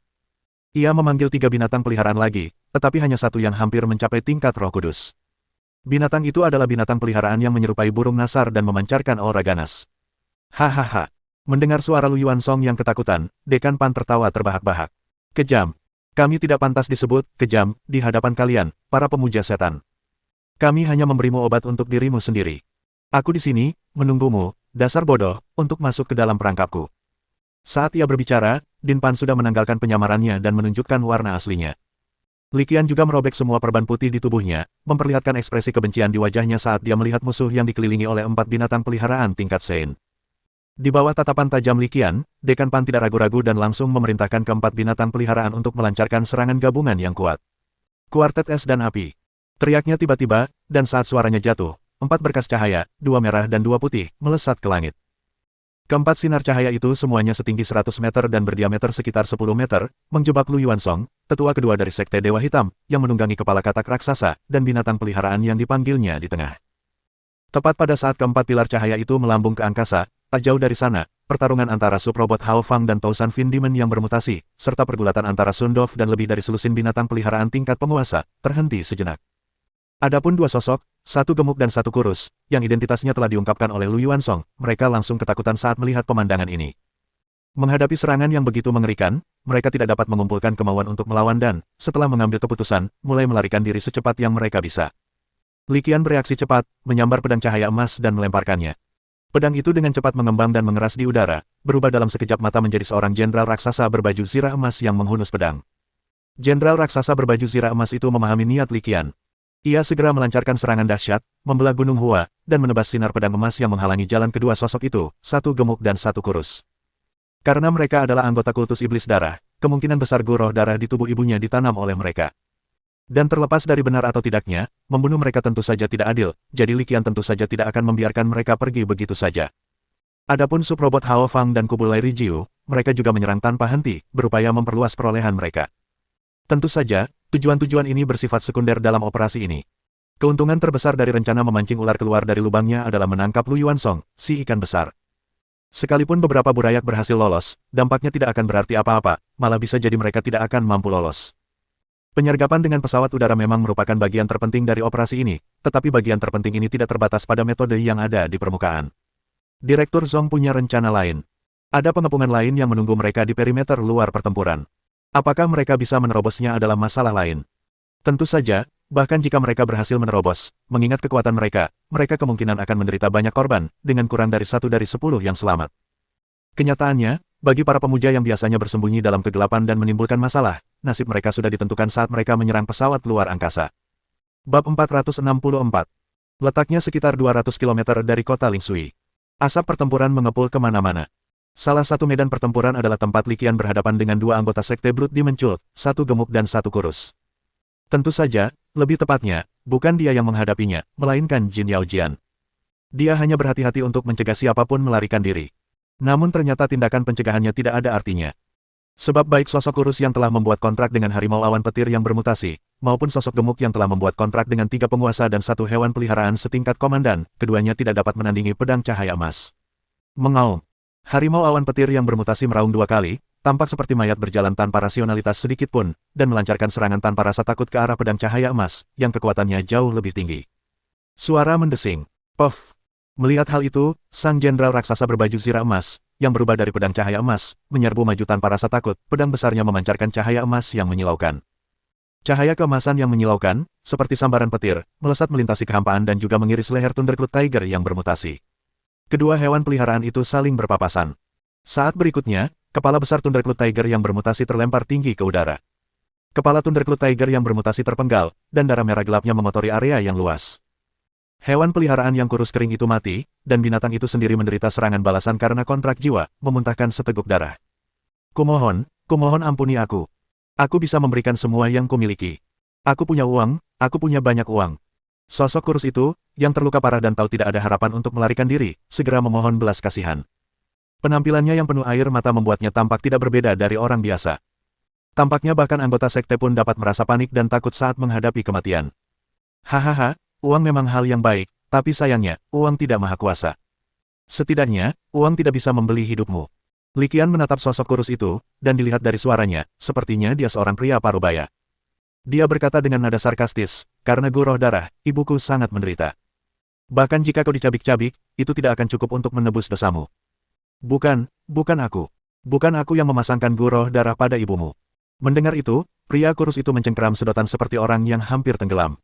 Ia memanggil 3 binatang peliharaan lagi, tetapi hanya satu yang hampir mencapai tingkat Roh Kudus. Binatang itu adalah binatang peliharaan yang menyerupai burung nasar dan memancarkan aura ganas. Hahaha. Mendengar suara Lu Yuansong yang ketakutan, Dekan Pan tertawa terbahak-bahak. Kejam. Kami tidak pantas disebut kejam di hadapan kalian, para pemuja setan. Kami hanya memberimu obat untuk dirimu sendiri. Aku di sini, menunggumu, dasar bodoh, untuk masuk ke dalam perangkapku. Saat ia berbicara, Din Pan sudah menanggalkan penyamarannya dan menunjukkan warna aslinya. Li Qian juga merobek semua perban putih di tubuhnya, memperlihatkan ekspresi kebencian di wajahnya saat dia melihat musuh yang dikelilingi oleh 4 binatang peliharaan tingkat Saint. Di bawah tatapan tajam Li Qian, Dekan Pan tidak ragu-ragu dan langsung memerintahkan keempat binatang peliharaan untuk melancarkan serangan gabungan yang kuat. Kuartet es dan api. Teriaknya tiba-tiba, dan saat suaranya jatuh, 4 berkas cahaya, 2 merah dan 2 putih, melesat ke langit. Keempat sinar cahaya itu semuanya setinggi 100 meter dan berdiameter sekitar 10 meter, menjebak Lu Yuansong, tetua kedua dari Sekte Dewa Hitam, yang menunggangi kepala katak raksasa, dan binatang peliharaan yang dipanggilnya di tengah. Tepat pada saat keempat pilar cahaya itu melambung ke angkasa, tak jauh dari sana, pertarungan antara subrobot Hao Fang dan Tousan Fin Demon yang bermutasi, serta pergulatan antara Sundov dan lebih dari selusin binatang peliharaan tingkat penguasa, terhenti sejenak. Adapun 2 sosok, satu gemuk dan satu kurus, yang identitasnya telah diungkapkan oleh Lu Yuansong, mereka langsung ketakutan saat melihat pemandangan ini. Menghadapi serangan yang begitu mengerikan, mereka tidak dapat mengumpulkan kemauan untuk melawan dan, setelah mengambil keputusan, mulai melarikan diri secepat yang mereka bisa. Li Qian bereaksi cepat, menyambar pedang cahaya emas dan melemparkannya. Pedang itu dengan cepat mengembang dan mengeras di udara, berubah dalam sekejap mata menjadi seorang jenderal raksasa berbaju zirah emas yang menghunus pedang. Jenderal raksasa berbaju zirah emas itu memahami niat Li Qian. Ia segera melancarkan serangan dahsyat, membelah Gunung Hua, dan menebas sinar pedang emas yang menghalangi jalan kedua sosok itu, satu gemuk dan satu kurus. Karena mereka adalah anggota kultus iblis darah, kemungkinan besar roh darah di tubuh ibunya ditanam oleh mereka. Dan terlepas dari benar atau tidaknya, membunuh mereka tentu saja tidak adil, jadi Li Qian tentu saja tidak akan membiarkan mereka pergi begitu saja. Adapun subrobot Hao Fang dan kubu Lai Rijiu, mereka juga menyerang tanpa henti, berupaya memperluas perolehan mereka. Tentu saja, tujuan-tujuan ini bersifat sekunder dalam operasi ini. Keuntungan terbesar dari rencana memancing ular keluar dari lubangnya adalah menangkap Lu Yuansong, si ikan besar. Sekalipun beberapa burayak berhasil lolos, dampaknya tidak akan berarti apa-apa, malah bisa jadi mereka tidak akan mampu lolos. Penyergapan dengan pesawat udara memang merupakan bagian terpenting dari operasi ini, tetapi bagian terpenting ini tidak terbatas pada metode yang ada di permukaan. Direktur Zhong punya rencana lain. Ada pengepungan lain yang menunggu mereka di perimeter luar pertempuran. Apakah mereka bisa menerobosnya adalah masalah lain. Tentu saja, bahkan jika mereka berhasil menerobos, mengingat kekuatan mereka, mereka kemungkinan akan menderita banyak korban, dengan kurang dari 1 dari 10 yang selamat. Kenyataannya, bagi para pemuja yang biasanya bersembunyi dalam kegelapan dan menimbulkan masalah, nasib mereka sudah ditentukan saat mereka menyerang pesawat luar angkasa. Bab 464. Letaknya sekitar 200 km dari kota Lingsui. Asap pertempuran mengepul kemana-mana. Salah satu medan pertempuran adalah tempat Li Qian berhadapan dengan dua anggota sekte Blood Demon Cult, satu gemuk dan satu kurus. Tentu saja, lebih tepatnya, bukan dia yang menghadapinya, melainkan Jin Yaojian. Dia hanya berhati-hati untuk mencegah siapapun melarikan diri. Namun ternyata tindakan pencegahannya tidak ada artinya. Sebab baik sosok kurus yang telah membuat kontrak dengan harimau awan petir yang bermutasi, maupun sosok gemuk yang telah membuat kontrak dengan 3 penguasa dan 1 hewan peliharaan setingkat komandan, keduanya tidak dapat menandingi pedang cahaya emas. Mengaum. Harimau awan petir yang bermutasi meraung 2 kali, tampak seperti mayat berjalan tanpa rasionalitas sedikit pun, dan melancarkan serangan tanpa rasa takut ke arah pedang cahaya emas, yang kekuatannya jauh lebih tinggi. Suara mendesing. Puff. Melihat hal itu, sang jenderal raksasa berbaju zirah emas, yang berubah dari pedang cahaya emas, menyerbu maju tanpa rasa takut, pedang besarnya memancarkan cahaya emas yang menyilaukan. Cahaya keemasan yang menyilaukan, seperti sambaran petir, melesat melintasi kehampaan dan juga mengiris leher Thundercloud Tiger yang bermutasi. Kedua hewan peliharaan itu saling berpapasan. Saat berikutnya, kepala besar Thundercloud Tiger yang bermutasi terlempar tinggi ke udara. Kepala Thundercloud Tiger yang bermutasi terpenggal, dan darah merah gelapnya mengotori area yang luas. Hewan peliharaan yang kurus kering itu mati, dan binatang itu sendiri menderita serangan balasan karena kontrak jiwa, memuntahkan seteguk darah. Kumohon ampuni aku. Aku bisa memberikan semua yang kumiliki. Aku punya uang, aku punya banyak uang. Sosok kurus itu, yang terluka parah dan tahu tidak ada harapan untuk melarikan diri, segera memohon belas kasihan. Penampilannya yang penuh air mata membuatnya tampak tidak berbeda dari orang biasa. Tampaknya bahkan anggota sekte pun dapat merasa panik dan takut saat menghadapi kematian. Hahaha. Uang memang hal yang baik, tapi sayangnya, uang tidak maha kuasa. Setidaknya, uang tidak bisa membeli hidupmu. Li Qian menatap sosok kurus itu, dan dilihat dari suaranya, sepertinya dia seorang pria parubaya. Dia berkata dengan nada sarkastis, karena roh darah, ibuku sangat menderita. Bahkan jika kau dicabik-cabik, itu tidak akan cukup untuk menebus dosamu. Bukan aku. Bukan aku yang memasangkan roh darah pada ibumu. Mendengar itu, pria kurus itu mencengkeram sedotan seperti orang yang hampir tenggelam.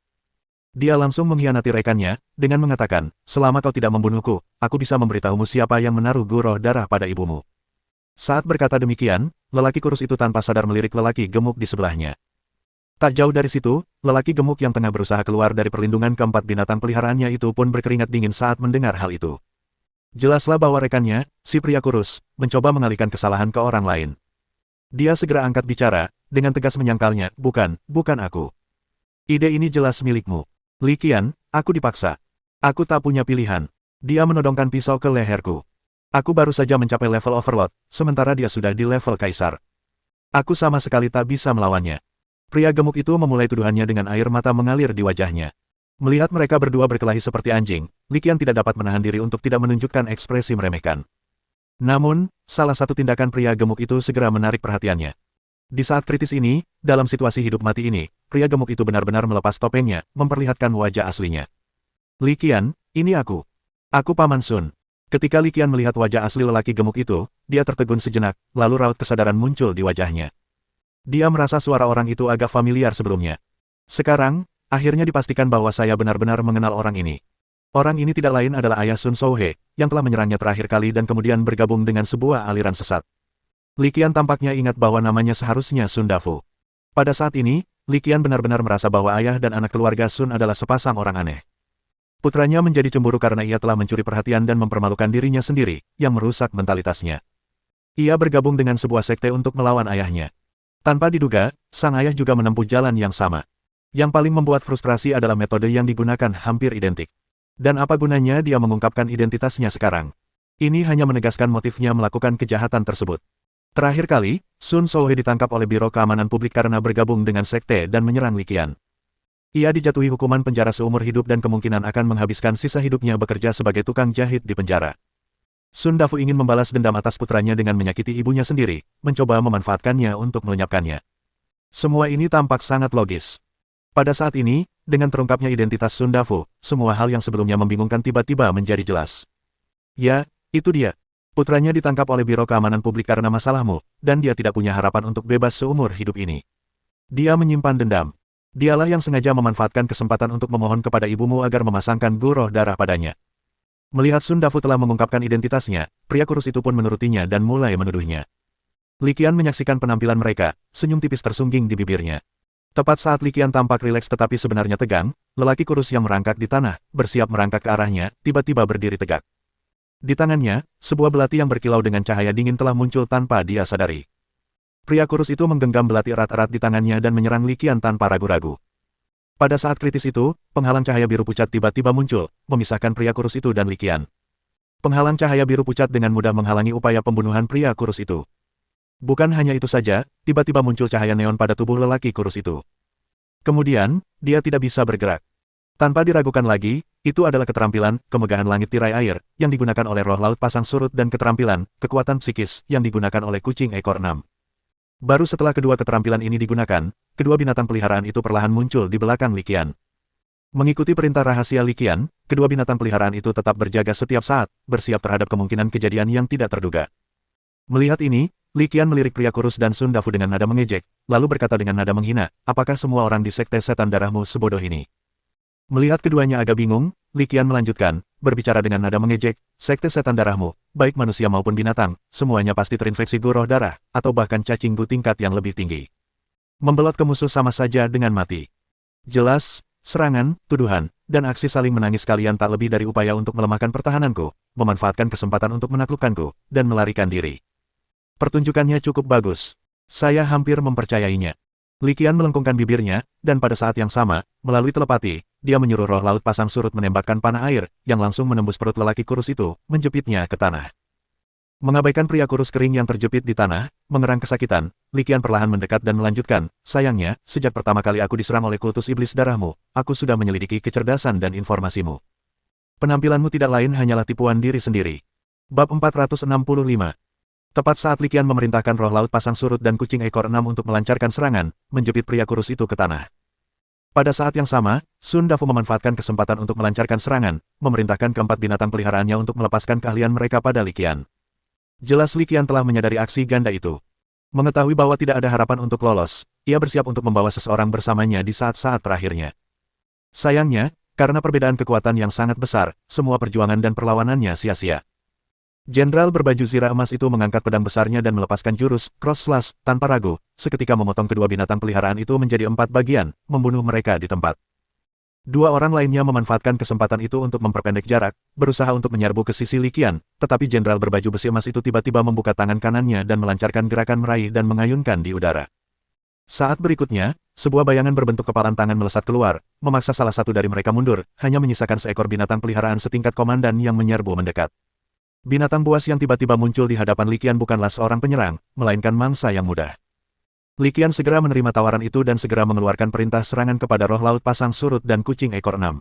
Dia langsung mengkhianati rekannya, dengan mengatakan, selama kau tidak membunuhku, aku bisa memberitahumu siapa yang menaruh roh darah pada ibumu. Saat berkata demikian, lelaki kurus itu tanpa sadar melirik lelaki gemuk di sebelahnya. Tak jauh dari situ, lelaki gemuk yang tengah berusaha keluar dari perlindungan keempat binatang peliharaannya itu pun berkeringat dingin saat mendengar hal itu. Jelaslah bahwa rekannya, si pria kurus, mencoba mengalihkan kesalahan ke orang lain. Dia segera angkat bicara, dengan tegas menyangkalnya, bukan aku. Ide ini jelas milikmu. Li Qian, aku dipaksa. Aku tak punya pilihan. Dia menodongkan pisau ke leherku. Aku baru saja mencapai level Overlord, sementara dia sudah di level Kaisar. Aku sama sekali tak bisa melawannya. Pria gemuk itu memulai tuduhannya dengan air mata mengalir di wajahnya. Melihat mereka berdua berkelahi seperti anjing, Li Qian tidak dapat menahan diri untuk tidak menunjukkan ekspresi meremehkan. Namun, salah satu tindakan pria gemuk itu segera menarik perhatiannya. Di saat kritis ini, dalam situasi hidup mati ini, pria gemuk itu benar-benar melepas topengnya, memperlihatkan wajah aslinya. Li Qian, ini aku. Aku Paman Sun. Ketika Li Qian melihat wajah asli lelaki gemuk itu, dia tertegun sejenak, lalu raut kesadaran muncul di wajahnya. Dia merasa suara orang itu agak familiar sebelumnya. Sekarang, akhirnya dipastikan bahwa saya benar-benar mengenal orang ini. Orang ini tidak lain adalah ayah Sun Souhe, yang telah menyerangnya terakhir kali dan kemudian bergabung dengan sebuah aliran sesat. Li Qian tampaknya ingat bahwa namanya seharusnya Sun Dafu. Pada saat ini, Li Qian benar-benar merasa bahwa ayah dan anak keluarga Sun adalah sepasang orang aneh. Putranya menjadi cemburu karena ia telah mencuri perhatian dan mempermalukan dirinya sendiri, yang merusak mentalitasnya. Ia bergabung dengan sebuah sekte untuk melawan ayahnya. Tanpa diduga, sang ayah juga menempuh jalan yang sama. Yang paling membuat frustrasi adalah metode yang digunakan hampir identik. Dan apa gunanya dia mengungkapkan identitasnya sekarang? Ini hanya menegaskan motifnya melakukan kejahatan tersebut. Terakhir kali, Sun Souhe ditangkap oleh Biro Keamanan Publik karena bergabung dengan sekte dan menyerang Li Qian. Ia dijatuhi hukuman penjara seumur hidup dan kemungkinan akan menghabiskan sisa hidupnya bekerja sebagai tukang jahit di penjara. Sun Dafu ingin membalas dendam atas putranya dengan menyakiti ibunya sendiri, mencoba memanfaatkannya untuk melenyapkannya. Semua ini tampak sangat logis. Pada saat ini, dengan terungkapnya identitas Sun Dafu, semua hal yang sebelumnya membingungkan tiba-tiba menjadi jelas. Ya, itu dia. Putranya ditangkap oleh Biro Keamanan Publik karena masalahmu, dan dia tidak punya harapan untuk bebas seumur hidup ini. Dia menyimpan dendam. Dialah yang sengaja memanfaatkan kesempatan untuk memohon kepada ibumu agar memasangkan guroh darah padanya. Melihat Sun Dafu telah mengungkapkan identitasnya, pria kurus itu pun menurutinya dan mulai menuduhnya. Li Qian menyaksikan penampilan mereka, senyum tipis tersungging di bibirnya. Tepat saat Li Qian tampak rileks tetapi sebenarnya tegang, lelaki kurus yang merangkak di tanah, bersiap merangkak ke arahnya, tiba-tiba berdiri tegak. Di tangannya, sebuah belati yang berkilau dengan cahaya dingin telah muncul tanpa dia sadari. Pria kurus itu menggenggam belati erat-erat di tangannya dan menyerang Li Qian tanpa ragu-ragu. Pada saat kritis itu, penghalang cahaya biru pucat tiba-tiba muncul, memisahkan pria kurus itu dan Li Qian. Penghalang cahaya biru pucat dengan mudah menghalangi upaya pembunuhan pria kurus itu. Bukan hanya itu saja, tiba-tiba muncul cahaya neon pada tubuh lelaki kurus itu. Kemudian, dia tidak bisa bergerak. Tanpa diragukan lagi, itu adalah keterampilan, kemegahan langit tirai air, yang digunakan oleh roh laut pasang surut dan keterampilan, kekuatan psikis, yang digunakan oleh kucing ekor 6. Baru setelah kedua keterampilan ini digunakan, kedua binatang peliharaan itu perlahan muncul di belakang Li Qian. Mengikuti perintah rahasia Li Qian, kedua binatang peliharaan itu tetap berjaga setiap saat, bersiap terhadap kemungkinan kejadian yang tidak terduga. Melihat ini, Li Qian melirik pria kurus dan Sun Dafu dengan nada mengejek, lalu berkata dengan nada menghina, apakah semua orang di sekte setan darahmu sebodoh ini? Melihat keduanya agak bingung, Li Qian melanjutkan, berbicara dengan nada mengejek, sekte setan darahmu, baik manusia maupun binatang, semuanya pasti terinfeksi guroh darah, atau bahkan cacing gu tingkat yang lebih tinggi. Membelot ke musuh sama saja dengan mati. Jelas, serangan, tuduhan, dan aksi saling menangis kalian tak lebih dari upaya untuk melemahkan pertahananku, memanfaatkan kesempatan untuk menaklukkanku, dan melarikan diri. Pertunjukannya cukup bagus. Saya hampir mempercayainya. Li Qian melengkungkan bibirnya, dan pada saat yang sama, melalui telepati, dia menyuruh roh laut pasang surut menembakkan panah air, yang langsung menembus perut lelaki kurus itu, menjepitnya ke tanah. Mengabaikan pria kurus kering yang terjepit di tanah, mengerang kesakitan, Li Qian perlahan mendekat dan melanjutkan, sayangnya, sejak pertama kali aku diserang oleh kultus iblis darahmu, aku sudah menyelidiki kecerdasan dan informasimu. Penampilanmu tidak lain hanyalah tipuan diri sendiri. Bab 465. Tepat saat Li Qian memerintahkan roh laut pasang surut dan kucing ekor 6 untuk melancarkan serangan, menjepit pria kurus itu ke tanah. Pada saat yang sama, Sun Dafu memanfaatkan kesempatan untuk melancarkan serangan, memerintahkan keempat binatang peliharaannya untuk melepaskan keahlian mereka pada Li Qian. Jelas Li Qian telah menyadari aksi ganda itu. Mengetahui bahwa tidak ada harapan untuk lolos, ia bersiap untuk membawa seseorang bersamanya di saat-saat terakhirnya. Sayangnya, karena perbedaan kekuatan yang sangat besar, semua perjuangan dan perlawanannya sia-sia. Jenderal berbaju zirah emas itu mengangkat pedang besarnya dan melepaskan jurus cross slash tanpa ragu, seketika memotong kedua binatang peliharaan itu menjadi 4 bagian, membunuh mereka di tempat. Dua orang lainnya memanfaatkan kesempatan itu untuk memperpendek jarak, berusaha untuk menyerbu ke sisi Li Qian, tetapi jenderal berbaju besi emas itu tiba-tiba membuka tangan kanannya dan melancarkan gerakan meraih dan mengayunkan di udara. Saat berikutnya, sebuah bayangan berbentuk kepalan tangan melesat keluar, memaksa salah satu dari mereka mundur, hanya menyisakan seekor binatang peliharaan setingkat komandan yang menyerbu mendekat. Binatang buas yang tiba-tiba muncul di hadapan Li Qian bukanlah seorang penyerang, melainkan mangsa yang mudah. Li Qian segera menerima tawaran itu dan segera mengeluarkan perintah serangan kepada roh laut pasang surut dan kucing ekor 6.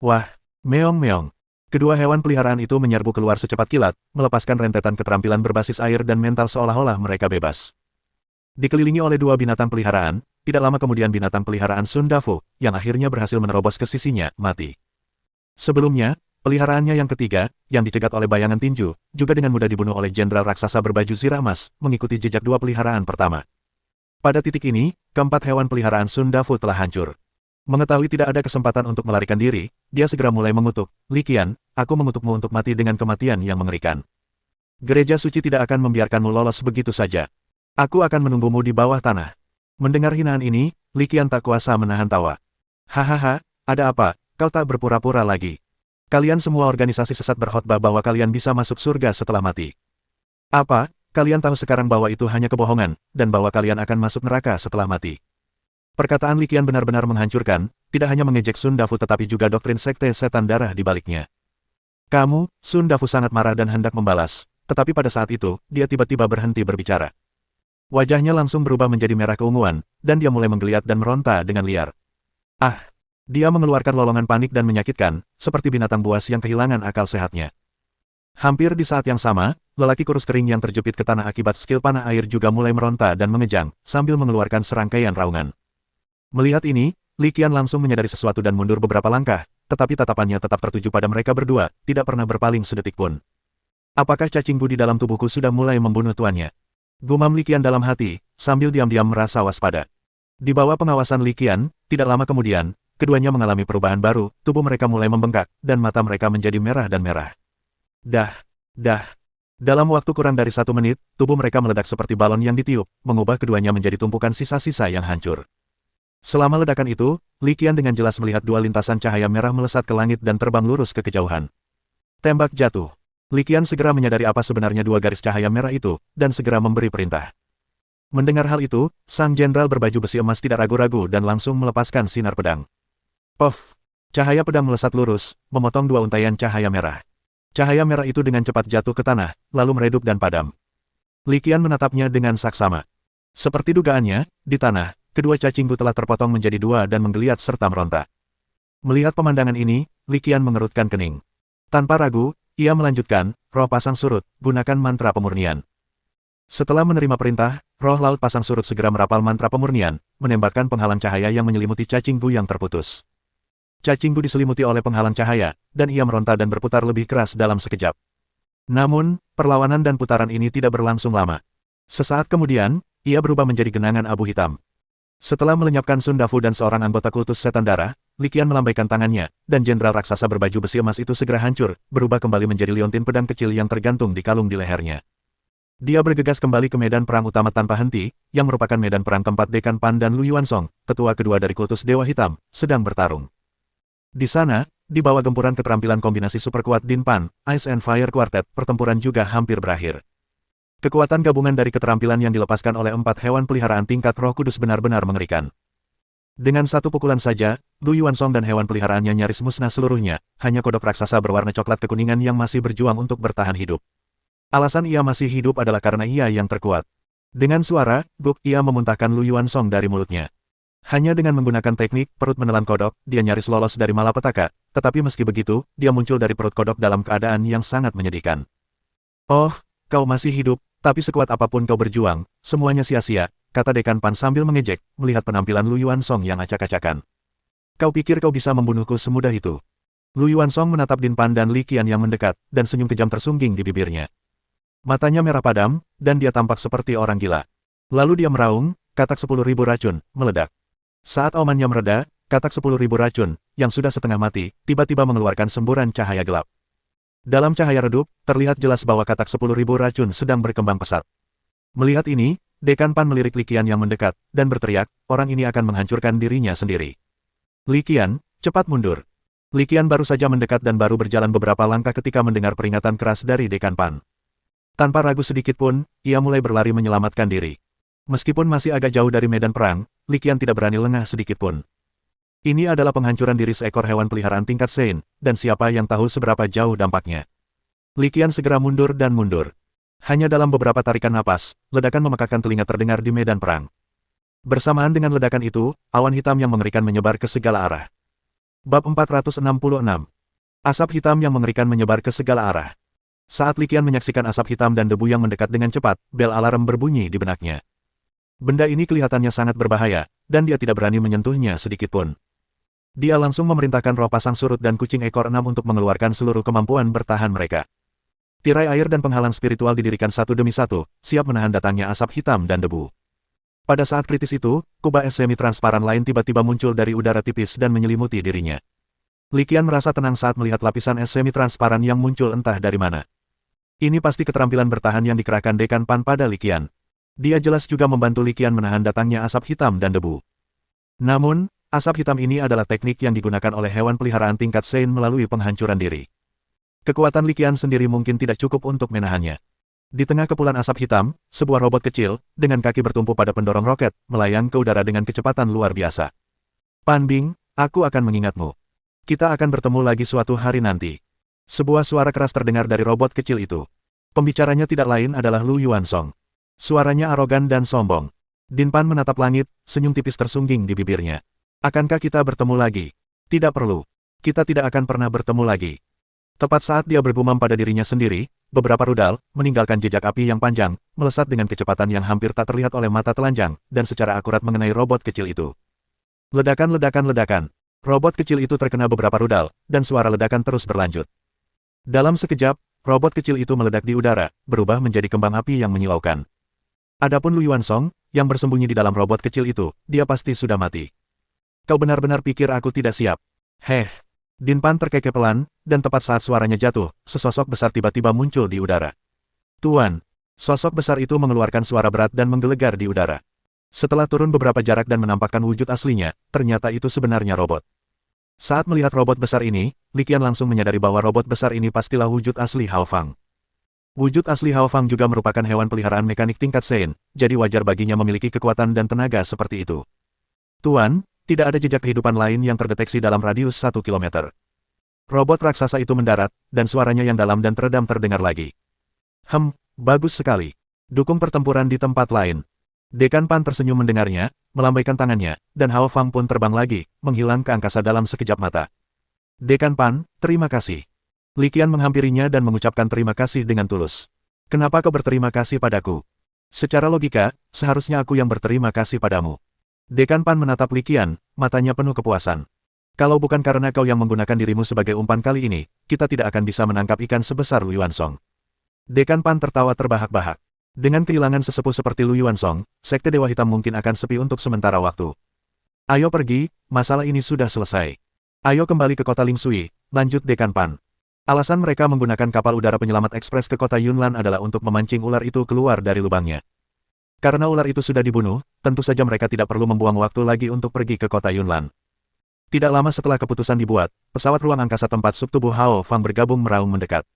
Wah, meong-meong. Kedua hewan peliharaan itu menyerbu keluar secepat kilat, melepaskan rentetan keterampilan berbasis air dan mental seolah-olah mereka bebas. Dikelilingi oleh dua binatang peliharaan, tidak lama kemudian binatang peliharaan Sun Dafu, yang akhirnya berhasil menerobos ke sisinya, mati. Sebelumnya, peliharaannya yang ketiga, yang dicegat oleh bayangan tinju, juga dengan mudah dibunuh oleh jenderal raksasa berbaju zirah emas, mengikuti jejak dua peliharaan pertama. Pada titik ini, keempat hewan peliharaan Sun Dafu telah hancur. Mengetahui tidak ada kesempatan untuk melarikan diri, dia segera mulai mengutuk, "Li Qian, aku mengutukmu untuk mati dengan kematian yang mengerikan. Gereja suci tidak akan membiarkanmu lolos begitu saja. Aku akan menunggumu di bawah tanah." Mendengar hinaan ini, Li Qian tak kuasa menahan tawa. "Hahaha, ada apa, kau tak berpura-pura lagi? Kalian semua organisasi sesat berkhotbah bahwa kalian bisa masuk surga setelah mati. Apa, kalian tahu sekarang bahwa itu hanya kebohongan, dan bahwa kalian akan masuk neraka setelah mati?" Perkataan Li Qian benar-benar menghancurkan, tidak hanya mengejek Sun Dafu tetapi juga doktrin sekte setan darah di baliknya. Sun Dafu sangat marah dan hendak membalas, tetapi pada saat itu, dia tiba-tiba berhenti berbicara. Wajahnya langsung berubah menjadi merah keunguan, dan dia mulai menggeliat dan meronta dengan liar. Ah! Dia mengeluarkan lolongan panik dan menyakitkan, seperti binatang buas yang kehilangan akal sehatnya. Hampir di saat yang sama, lelaki kurus kering yang terjepit ke tanah akibat skill panah air juga mulai meronta dan mengejang, sambil mengeluarkan serangkaian raungan. Melihat ini, Li Qian langsung menyadari sesuatu dan mundur beberapa langkah, tetapi tatapannya tetap tertuju pada mereka berdua, tidak pernah berpaling sedetik pun. Apakah cacing bu di dalam tubuhku sudah mulai membunuh tuannya? Gumam Li Qian dalam hati, sambil diam-diam merasa waspada. Di bawah pengawasan Li Qian, tidak lama kemudian, keduanya mengalami perubahan baru, tubuh mereka mulai membengkak, dan mata mereka menjadi merah dan merah. Dah. Dalam waktu kurang dari 1 menit, tubuh mereka meledak seperti balon yang ditiup, mengubah keduanya menjadi tumpukan sisa-sisa yang hancur. Selama ledakan itu, Li Qian dengan jelas melihat dua lintasan cahaya merah melesat ke langit dan terbang lurus ke kejauhan. Tembak jatuh. Li Qian segera menyadari apa sebenarnya dua garis cahaya merah itu, dan segera memberi perintah. Mendengar hal itu, sang jenderal berbaju besi emas tidak ragu-ragu dan langsung melepaskan sinar pedang. Puff! Cahaya pedang melesat lurus, memotong dua untaian cahaya merah. Cahaya merah itu dengan cepat jatuh ke tanah, lalu meredup dan padam. Li Qian menatapnya dengan saksama. Seperti dugaannya, di tanah, kedua cacinggu telah terpotong menjadi dua dan menggeliat serta meronta. Melihat pemandangan ini, Li Qian mengerutkan kening. Tanpa ragu, ia melanjutkan, "Roh pasang surut, gunakan mantra pemurnian." Setelah menerima perintah, roh laut pasang surut segera merapal mantra pemurnian, menembakkan penghalang cahaya yang menyelimuti cacinggu yang terputus. Cacinggu diselimuti oleh penghalang cahaya, dan ia meronta dan berputar lebih keras dalam sekejap. Namun, perlawanan dan putaran ini tidak berlangsung lama. Sesaat kemudian, ia berubah menjadi genangan abu hitam. Setelah melenyapkan Sun Dafu dan seorang anggota kultus setan darah, Li Qian melambaikan tangannya, dan jenderal raksasa berbaju besi emas itu segera hancur, berubah kembali menjadi liontin pedang kecil yang tergantung di kalung di lehernya. Dia bergegas kembali ke medan perang utama tanpa henti, yang merupakan medan perang tempat Dekan Pan dan Lu Yuansong, tetua kedua dari kultus Dewa Hitam, sedang bertarung. Di sana, di bawah gempuran keterampilan kombinasi super kuat Din Pan, Ice and Fire Quartet, pertempuran juga hampir berakhir. Kekuatan gabungan dari keterampilan yang dilepaskan oleh 4 hewan peliharaan tingkat Roh Kudus benar-benar mengerikan. Dengan satu pukulan saja, Lu Yuansong dan hewan peliharaannya nyaris musnah seluruhnya, hanya kodok raksasa berwarna coklat kekuningan yang masih berjuang untuk bertahan hidup. Alasan ia masih hidup adalah karena ia yang terkuat. Dengan suara guk, ia memuntahkan Lu Yuansong dari mulutnya. Hanya dengan menggunakan teknik perut menelan kodok, dia nyaris lolos dari malapetaka, tetapi meski begitu, dia muncul dari perut kodok dalam keadaan yang sangat menyedihkan. "Oh, kau masih hidup, tapi sekuat apapun kau berjuang, semuanya sia-sia," kata Dekan Pan sambil mengejek, melihat penampilan Lu Yuansong yang acak-acakan. "Kau pikir kau bisa membunuhku semudah itu?" Lu Yuansong menatap Din Pan dan Li Qian yang mendekat, dan senyum kejam tersungging di bibirnya. Matanya merah padam, dan dia tampak seperti orang gila. Lalu dia meraung, katak 10.000 racun, meledak. Saat aumannya mereda, katak 10.000 racun, yang sudah setengah mati, tiba-tiba mengeluarkan semburan cahaya gelap. Dalam cahaya redup, terlihat jelas bahwa katak 10.000 racun sedang berkembang pesat. Melihat ini, Dekan Pan melirik Li Qian yang mendekat, dan berteriak, orang ini akan menghancurkan dirinya sendiri. "Li Qian, cepat mundur." Li Qian baru saja mendekat dan baru berjalan beberapa langkah ketika mendengar peringatan keras dari Dekan Pan. Tanpa ragu sedikit pun, ia mulai berlari menyelamatkan diri. Meskipun masih agak jauh dari medan perang, Li Qian tidak berani lengah sedikit pun. Ini adalah penghancuran diri seekor hewan peliharaan tingkat Sein, dan siapa yang tahu seberapa jauh dampaknya. Li Qian segera mundur dan mundur. Hanya dalam beberapa tarikan napas, ledakan memekakkan telinga terdengar di medan perang. Bersamaan dengan ledakan itu, awan hitam yang mengerikan menyebar ke segala arah. Bab 466. Asap hitam yang mengerikan menyebar ke segala arah. Saat Li Qian menyaksikan asap hitam dan debu yang mendekat dengan cepat, bel alarm berbunyi di benaknya. Benda ini kelihatannya sangat berbahaya, dan dia tidak berani menyentuhnya sedikitpun. Dia langsung memerintahkan roh pasang surut dan kucing ekor 6 untuk mengeluarkan seluruh kemampuan bertahan mereka. Tirai air dan penghalang spiritual didirikan satu demi satu, siap menahan datangnya asap hitam dan debu. Pada saat kritis itu, kubah es semi-transparan lain tiba-tiba muncul dari udara tipis dan menyelimuti dirinya. Li Qian merasa tenang saat melihat lapisan es semi-transparan yang muncul entah dari mana. Ini pasti keterampilan bertahan yang dikerahkan Dekan Pan pada Li Qian. Dia jelas juga membantu Li Qian menahan datangnya asap hitam dan debu. Namun, asap hitam ini adalah teknik yang digunakan oleh hewan peliharaan tingkat Sein melalui penghancuran diri. Kekuatan Li Qian sendiri mungkin tidak cukup untuk menahannya. Di tengah kepulan asap hitam, sebuah robot kecil, dengan kaki bertumpu pada pendorong roket, melayang ke udara dengan kecepatan luar biasa. Pan Bing, aku akan mengingatmu. Kita akan bertemu lagi suatu hari nanti. Sebuah suara keras terdengar dari robot kecil itu. Pembicaranya tidak lain adalah Lu Yuansong. Suaranya arogan dan sombong. Din Pan menatap langit, senyum tipis tersungging di bibirnya. Akankah kita bertemu lagi? Tidak perlu. Kita tidak akan pernah bertemu lagi. Tepat saat dia bergumam pada dirinya sendiri, beberapa rudal, meninggalkan jejak api yang panjang, melesat dengan kecepatan yang hampir tak terlihat oleh mata telanjang, dan secara akurat mengenai robot kecil itu. Ledakan, ledakan, ledakan. Robot kecil itu terkena beberapa rudal, dan suara ledakan terus berlanjut. Dalam sekejap, robot kecil itu meledak di udara, berubah menjadi kembang api yang menyilaukan. Adapun Lu Yuansong, yang bersembunyi di dalam robot kecil itu, dia pasti sudah mati. Kau benar-benar pikir aku tidak siap? Heh. Din Pan terkekeh pelan, dan tepat saat suaranya jatuh, sesosok besar tiba-tiba muncul di udara. Tuan! Sosok besar itu mengeluarkan suara berat dan menggelegar di udara. Setelah turun beberapa jarak dan menampakkan wujud aslinya, ternyata itu sebenarnya robot. Saat melihat robot besar ini, Li Qian langsung menyadari bahwa robot besar ini pastilah wujud asli Hao Fang. Wujud asli Hao Fang juga merupakan hewan peliharaan mekanik tingkat Sein, jadi wajar baginya memiliki kekuatan dan tenaga seperti itu. Tuan! Tidak ada jejak kehidupan lain yang terdeteksi dalam radius 1 kilometer. Robot raksasa itu mendarat, dan suaranya yang dalam dan teredam terdengar lagi. Bagus sekali. Dukung pertempuran di tempat lain. Dekan Pan tersenyum mendengarnya, melambaikan tangannya, dan Hao Fang pun terbang lagi, menghilang ke angkasa dalam sekejap mata. Dekan Pan, terima kasih. Li Qian menghampirinya dan mengucapkan terima kasih dengan tulus. Kenapa kau berterima kasih padaku? Secara logika, seharusnya aku yang berterima kasih padamu. Dekan Pan menatap Li Qian, matanya penuh kepuasan. Kalau bukan karena kau yang menggunakan dirimu sebagai umpan kali ini, kita tidak akan bisa menangkap ikan sebesar Lu Yuansong. Dekan Pan tertawa terbahak-bahak. Dengan kehilangan sesepuh seperti Lu Yuansong, Sekte Dewa Hitam mungkin akan sepi untuk sementara waktu. Ayo pergi, masalah ini sudah selesai. Ayo kembali ke kota Ling Sui, lanjut Dekan Pan. Alasan mereka menggunakan kapal udara penyelamat ekspres ke kota Yunlan adalah untuk memancing ular itu keluar dari lubangnya. Karena ular itu sudah dibunuh, tentu saja mereka tidak perlu membuang waktu lagi untuk pergi ke kota Yunlan. Tidak lama setelah keputusan dibuat, pesawat ruang angkasa tempat subtubuh Hao Fang bergabung meraung mendekat.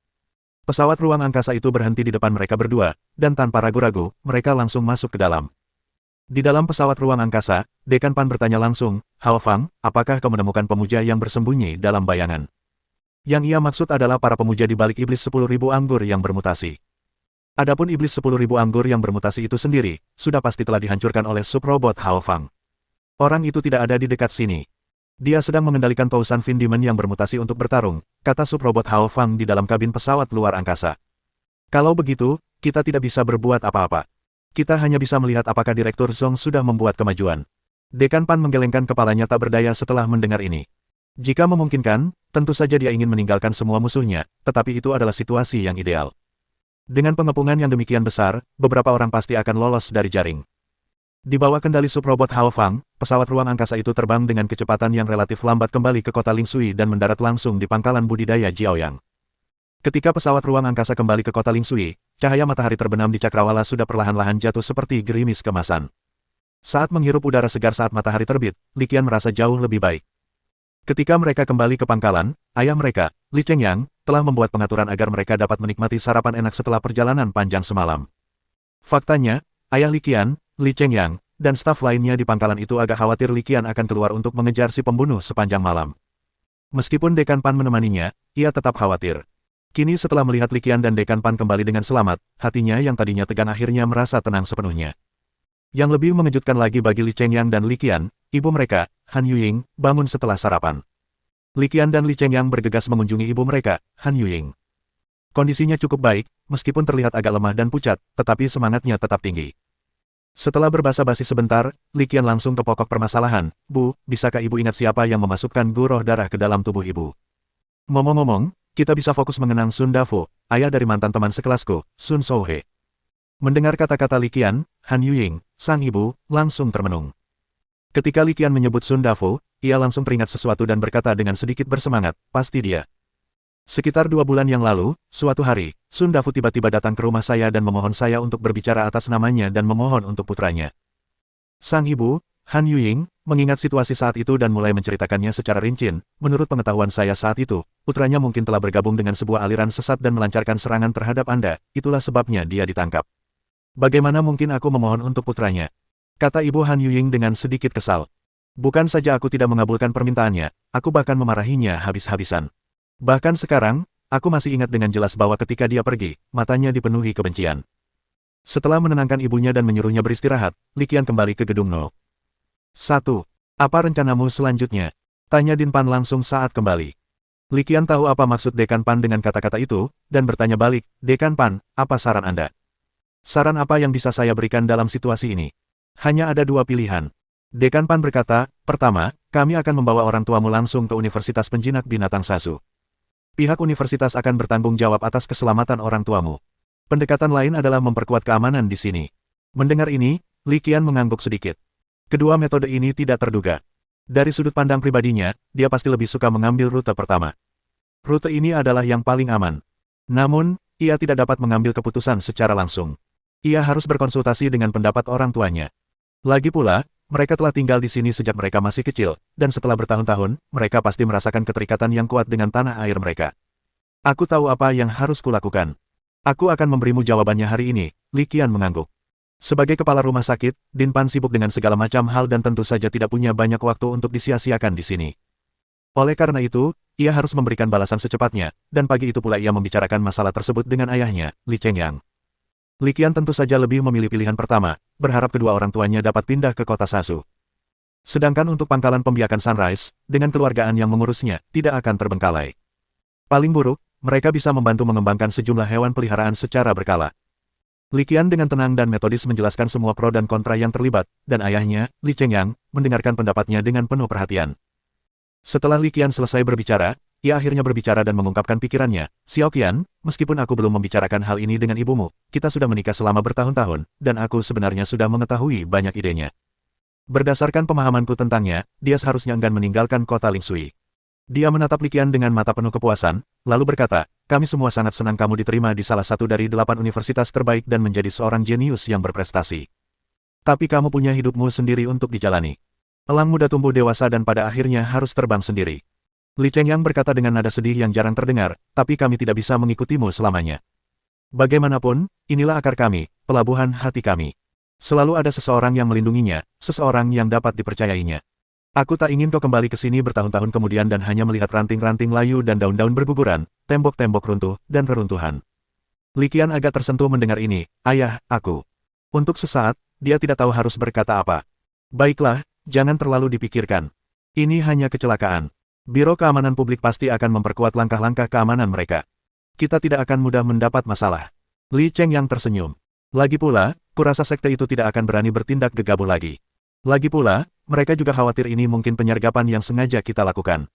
Pesawat ruang angkasa itu berhenti di depan mereka berdua, dan tanpa ragu-ragu, mereka langsung masuk ke dalam. Di dalam pesawat ruang angkasa, Dekan Pan bertanya langsung, Hao Fang, apakah kau menemukan pemuja yang bersembunyi dalam bayangan? Yang ia maksud adalah para pemuja di balik iblis 10.000 anggur yang bermutasi. Adapun iblis 10.000 anggur yang bermutasi itu sendiri, sudah pasti telah dihancurkan oleh subrobot Hao Fang. Orang itu tidak ada di dekat sini. Dia sedang mengendalikan Tousan Fin Demon yang bermutasi untuk bertarung, kata subrobot Hao Fang di dalam kabin pesawat luar angkasa. Kalau begitu, kita tidak bisa berbuat apa-apa. Kita hanya bisa melihat apakah Direktur Zong sudah membuat kemajuan. Dekan Pan menggelengkan kepalanya tak berdaya setelah mendengar ini. Jika memungkinkan, tentu saja dia ingin meninggalkan semua musuhnya, tetapi itu adalah situasi yang ideal. Dengan pengepungan yang demikian besar, beberapa orang pasti akan lolos dari jaring. Di bawah kendali subrobot Hao Fang, pesawat ruang angkasa itu terbang dengan kecepatan yang relatif lambat kembali ke kota Ling Sui dan mendarat langsung di pangkalan budidaya Jiaoyang. Ketika pesawat ruang angkasa kembali ke kota Ling Sui, cahaya matahari terbenam di cakrawala sudah perlahan-lahan jatuh seperti gerimis kemasan. Saat menghirup udara segar saat matahari terbit, Li Qian merasa jauh lebih baik. Ketika mereka kembali ke pangkalan, ayah mereka, Li Chengyang, telah membuat pengaturan agar mereka dapat menikmati sarapan enak setelah perjalanan panjang semalam. Faktanya, ayah Li Qian, Li Chengyang, dan staf lainnya di pangkalan itu agak khawatir Li Qian akan keluar untuk mengejar si pembunuh sepanjang malam. Meskipun Dekan Pan menemaninya, ia tetap khawatir. Kini setelah melihat Li Qian dan Dekan Pan kembali dengan selamat, hatinya yang tadinya tegang akhirnya merasa tenang sepenuhnya. Yang lebih mengejutkan lagi bagi Li Chengyang dan Li Qian, ibu mereka, Han Yuying, bangun setelah sarapan. Li Qian dan Li Chengyang bergegas mengunjungi ibu mereka, Han Yuying. Kondisinya cukup baik, meskipun terlihat agak lemah dan pucat, tetapi semangatnya tetap tinggi. Setelah berbasa-basi sebentar, Li Qian langsung ke pokok permasalahan, Bu, bisakah ibu ingat siapa yang memasukkan gu roh darah ke dalam tubuh ibu? Ngomong-ngomong, kita bisa fokus mengenang Sun Dafo, ayah dari mantan teman sekelasku, Sun Souhe. Mendengar kata-kata Li Qian, Han Yuying, sang ibu, langsung termenung. Ketika Li Qian menyebut Sun Dafu, ia langsung teringat sesuatu dan berkata dengan sedikit bersemangat, pasti dia. Sekitar 2 bulan yang lalu, suatu hari, Sun Dafu tiba-tiba datang ke rumah saya dan memohon saya untuk berbicara atas namanya dan memohon untuk putranya. Sang ibu, Han Yuying, mengingat situasi saat itu dan mulai menceritakannya secara rinci. Menurut pengetahuan saya saat itu, putranya mungkin telah bergabung dengan sebuah aliran sesat dan melancarkan serangan terhadap Anda, itulah sebabnya dia ditangkap. Bagaimana mungkin aku memohon untuk putranya? Kata ibu Han Yuying dengan sedikit kesal. Bukan saja aku tidak mengabulkan permintaannya, aku bahkan memarahinya habis-habisan. Bahkan sekarang, aku masih ingat dengan jelas bahwa ketika dia pergi, matanya dipenuhi kebencian. Setelah menenangkan ibunya dan menyuruhnya beristirahat, Li Qian kembali ke gedung No. 1. Apa rencanamu selanjutnya? Tanya Din Pan langsung saat kembali. Li Qian tahu apa maksud Dekan Pan dengan kata-kata itu, dan bertanya balik, Dekan Pan, apa saran Anda? Saran apa yang bisa saya berikan dalam situasi ini? Hanya ada 2 pilihan. Dekan Pan berkata, pertama, kami akan membawa orang tuamu langsung ke Universitas Penjinak Binatang Sasu. Pihak universitas akan bertanggung jawab atas keselamatan orang tuamu. Pendekatan lain adalah memperkuat keamanan di sini. Mendengar ini, Li Qian mengangguk sedikit. Kedua metode ini tidak terduga. Dari sudut pandang pribadinya, dia pasti lebih suka mengambil rute pertama. Rute ini adalah yang paling aman. Namun, ia tidak dapat mengambil keputusan secara langsung. Ia harus berkonsultasi dengan pendapat orang tuanya. Lagi pula, mereka telah tinggal di sini sejak mereka masih kecil, dan setelah bertahun-tahun, mereka pasti merasakan keterikatan yang kuat dengan tanah air mereka. Aku tahu apa yang harus kulakukan. Aku akan memberimu jawabannya hari ini, Li Qian mengangguk. Sebagai kepala rumah sakit, Din Pan sibuk dengan segala macam hal dan tentu saja tidak punya banyak waktu untuk disia-siakan di sini. Oleh karena itu, ia harus memberikan balasan secepatnya, dan pagi itu pula ia membicarakan masalah tersebut dengan ayahnya, Li Chengyang. Li Qian tentu saja lebih memilih pilihan pertama, berharap kedua orang tuanya dapat pindah ke kota Sasu. Sedangkan untuk pangkalan pembiakan Sunrise, dengan keluargaan yang mengurusnya, tidak akan terbengkalai. Paling buruk, mereka bisa membantu mengembangkan sejumlah hewan peliharaan secara berkala. Li Qian dengan tenang dan metodis menjelaskan semua pro dan kontra yang terlibat, dan ayahnya, Li Chengyang, mendengarkan pendapatnya dengan penuh perhatian. Setelah Li Qian selesai berbicara, ia akhirnya berbicara dan mengungkapkan pikirannya, Xiao Qian, meskipun aku belum membicarakan hal ini dengan ibumu, kita sudah menikah selama bertahun-tahun, dan aku sebenarnya sudah mengetahui banyak idenya. Berdasarkan pemahamanku tentangnya, dia seharusnya enggan meninggalkan kota Lingsui. Dia menatap Li Qian dengan mata penuh kepuasan, lalu berkata, kami semua sangat senang kamu diterima di salah satu dari 8 universitas terbaik dan menjadi seorang jenius yang berprestasi. Tapi kamu punya hidupmu sendiri untuk dijalani. Elang muda tumbuh dewasa dan pada akhirnya harus terbang sendiri. Li Chengyang berkata dengan nada sedih yang jarang terdengar, tapi kami tidak bisa mengikutimu selamanya. Bagaimanapun, inilah akar kami, pelabuhan hati kami. Selalu ada seseorang yang melindunginya, seseorang yang dapat dipercayainya. Aku tak ingin kau kembali ke sini bertahun-tahun kemudian dan hanya melihat ranting-ranting layu dan daun-daun berguguran, tembok-tembok runtuh, dan reruntuhan. Li Qian agak tersentuh mendengar ini, ayah, aku. Untuk sesaat, dia tidak tahu harus berkata apa. Baiklah, jangan terlalu dipikirkan. Ini hanya kecelakaan. Biro Keamanan Publik pasti akan memperkuat langkah-langkah keamanan mereka. Kita tidak akan mudah mendapat masalah. Li Chengyang tersenyum. Lagi pula, kurasa sekte itu tidak akan berani bertindak gegabah lagi. Lagi pula, mereka juga khawatir ini mungkin penyergapan yang sengaja kita lakukan.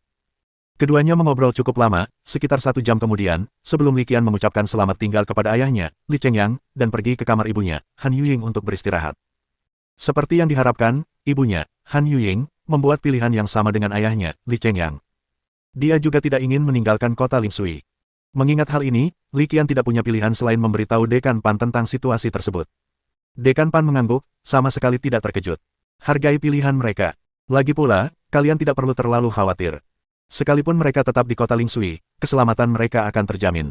Keduanya mengobrol cukup lama, sekitar 1 jam kemudian, sebelum Li Qian mengucapkan selamat tinggal kepada ayahnya, Li Chengyang, dan pergi ke kamar ibunya, Han Yuying untuk beristirahat. Seperti yang diharapkan, ibunya, Han Yuying, membuat pilihan yang sama dengan ayahnya, Li Chengyang. Dia juga tidak ingin meninggalkan kota Lingsui. Mengingat hal ini, Li Qian tidak punya pilihan selain memberitahu Dekan Pan tentang situasi tersebut. Dekan Pan mengangguk, sama sekali tidak terkejut. Hargai pilihan mereka. Lagi pula, kalian tidak perlu terlalu khawatir. Sekalipun mereka tetap di kota Lingsui, keselamatan mereka akan terjamin.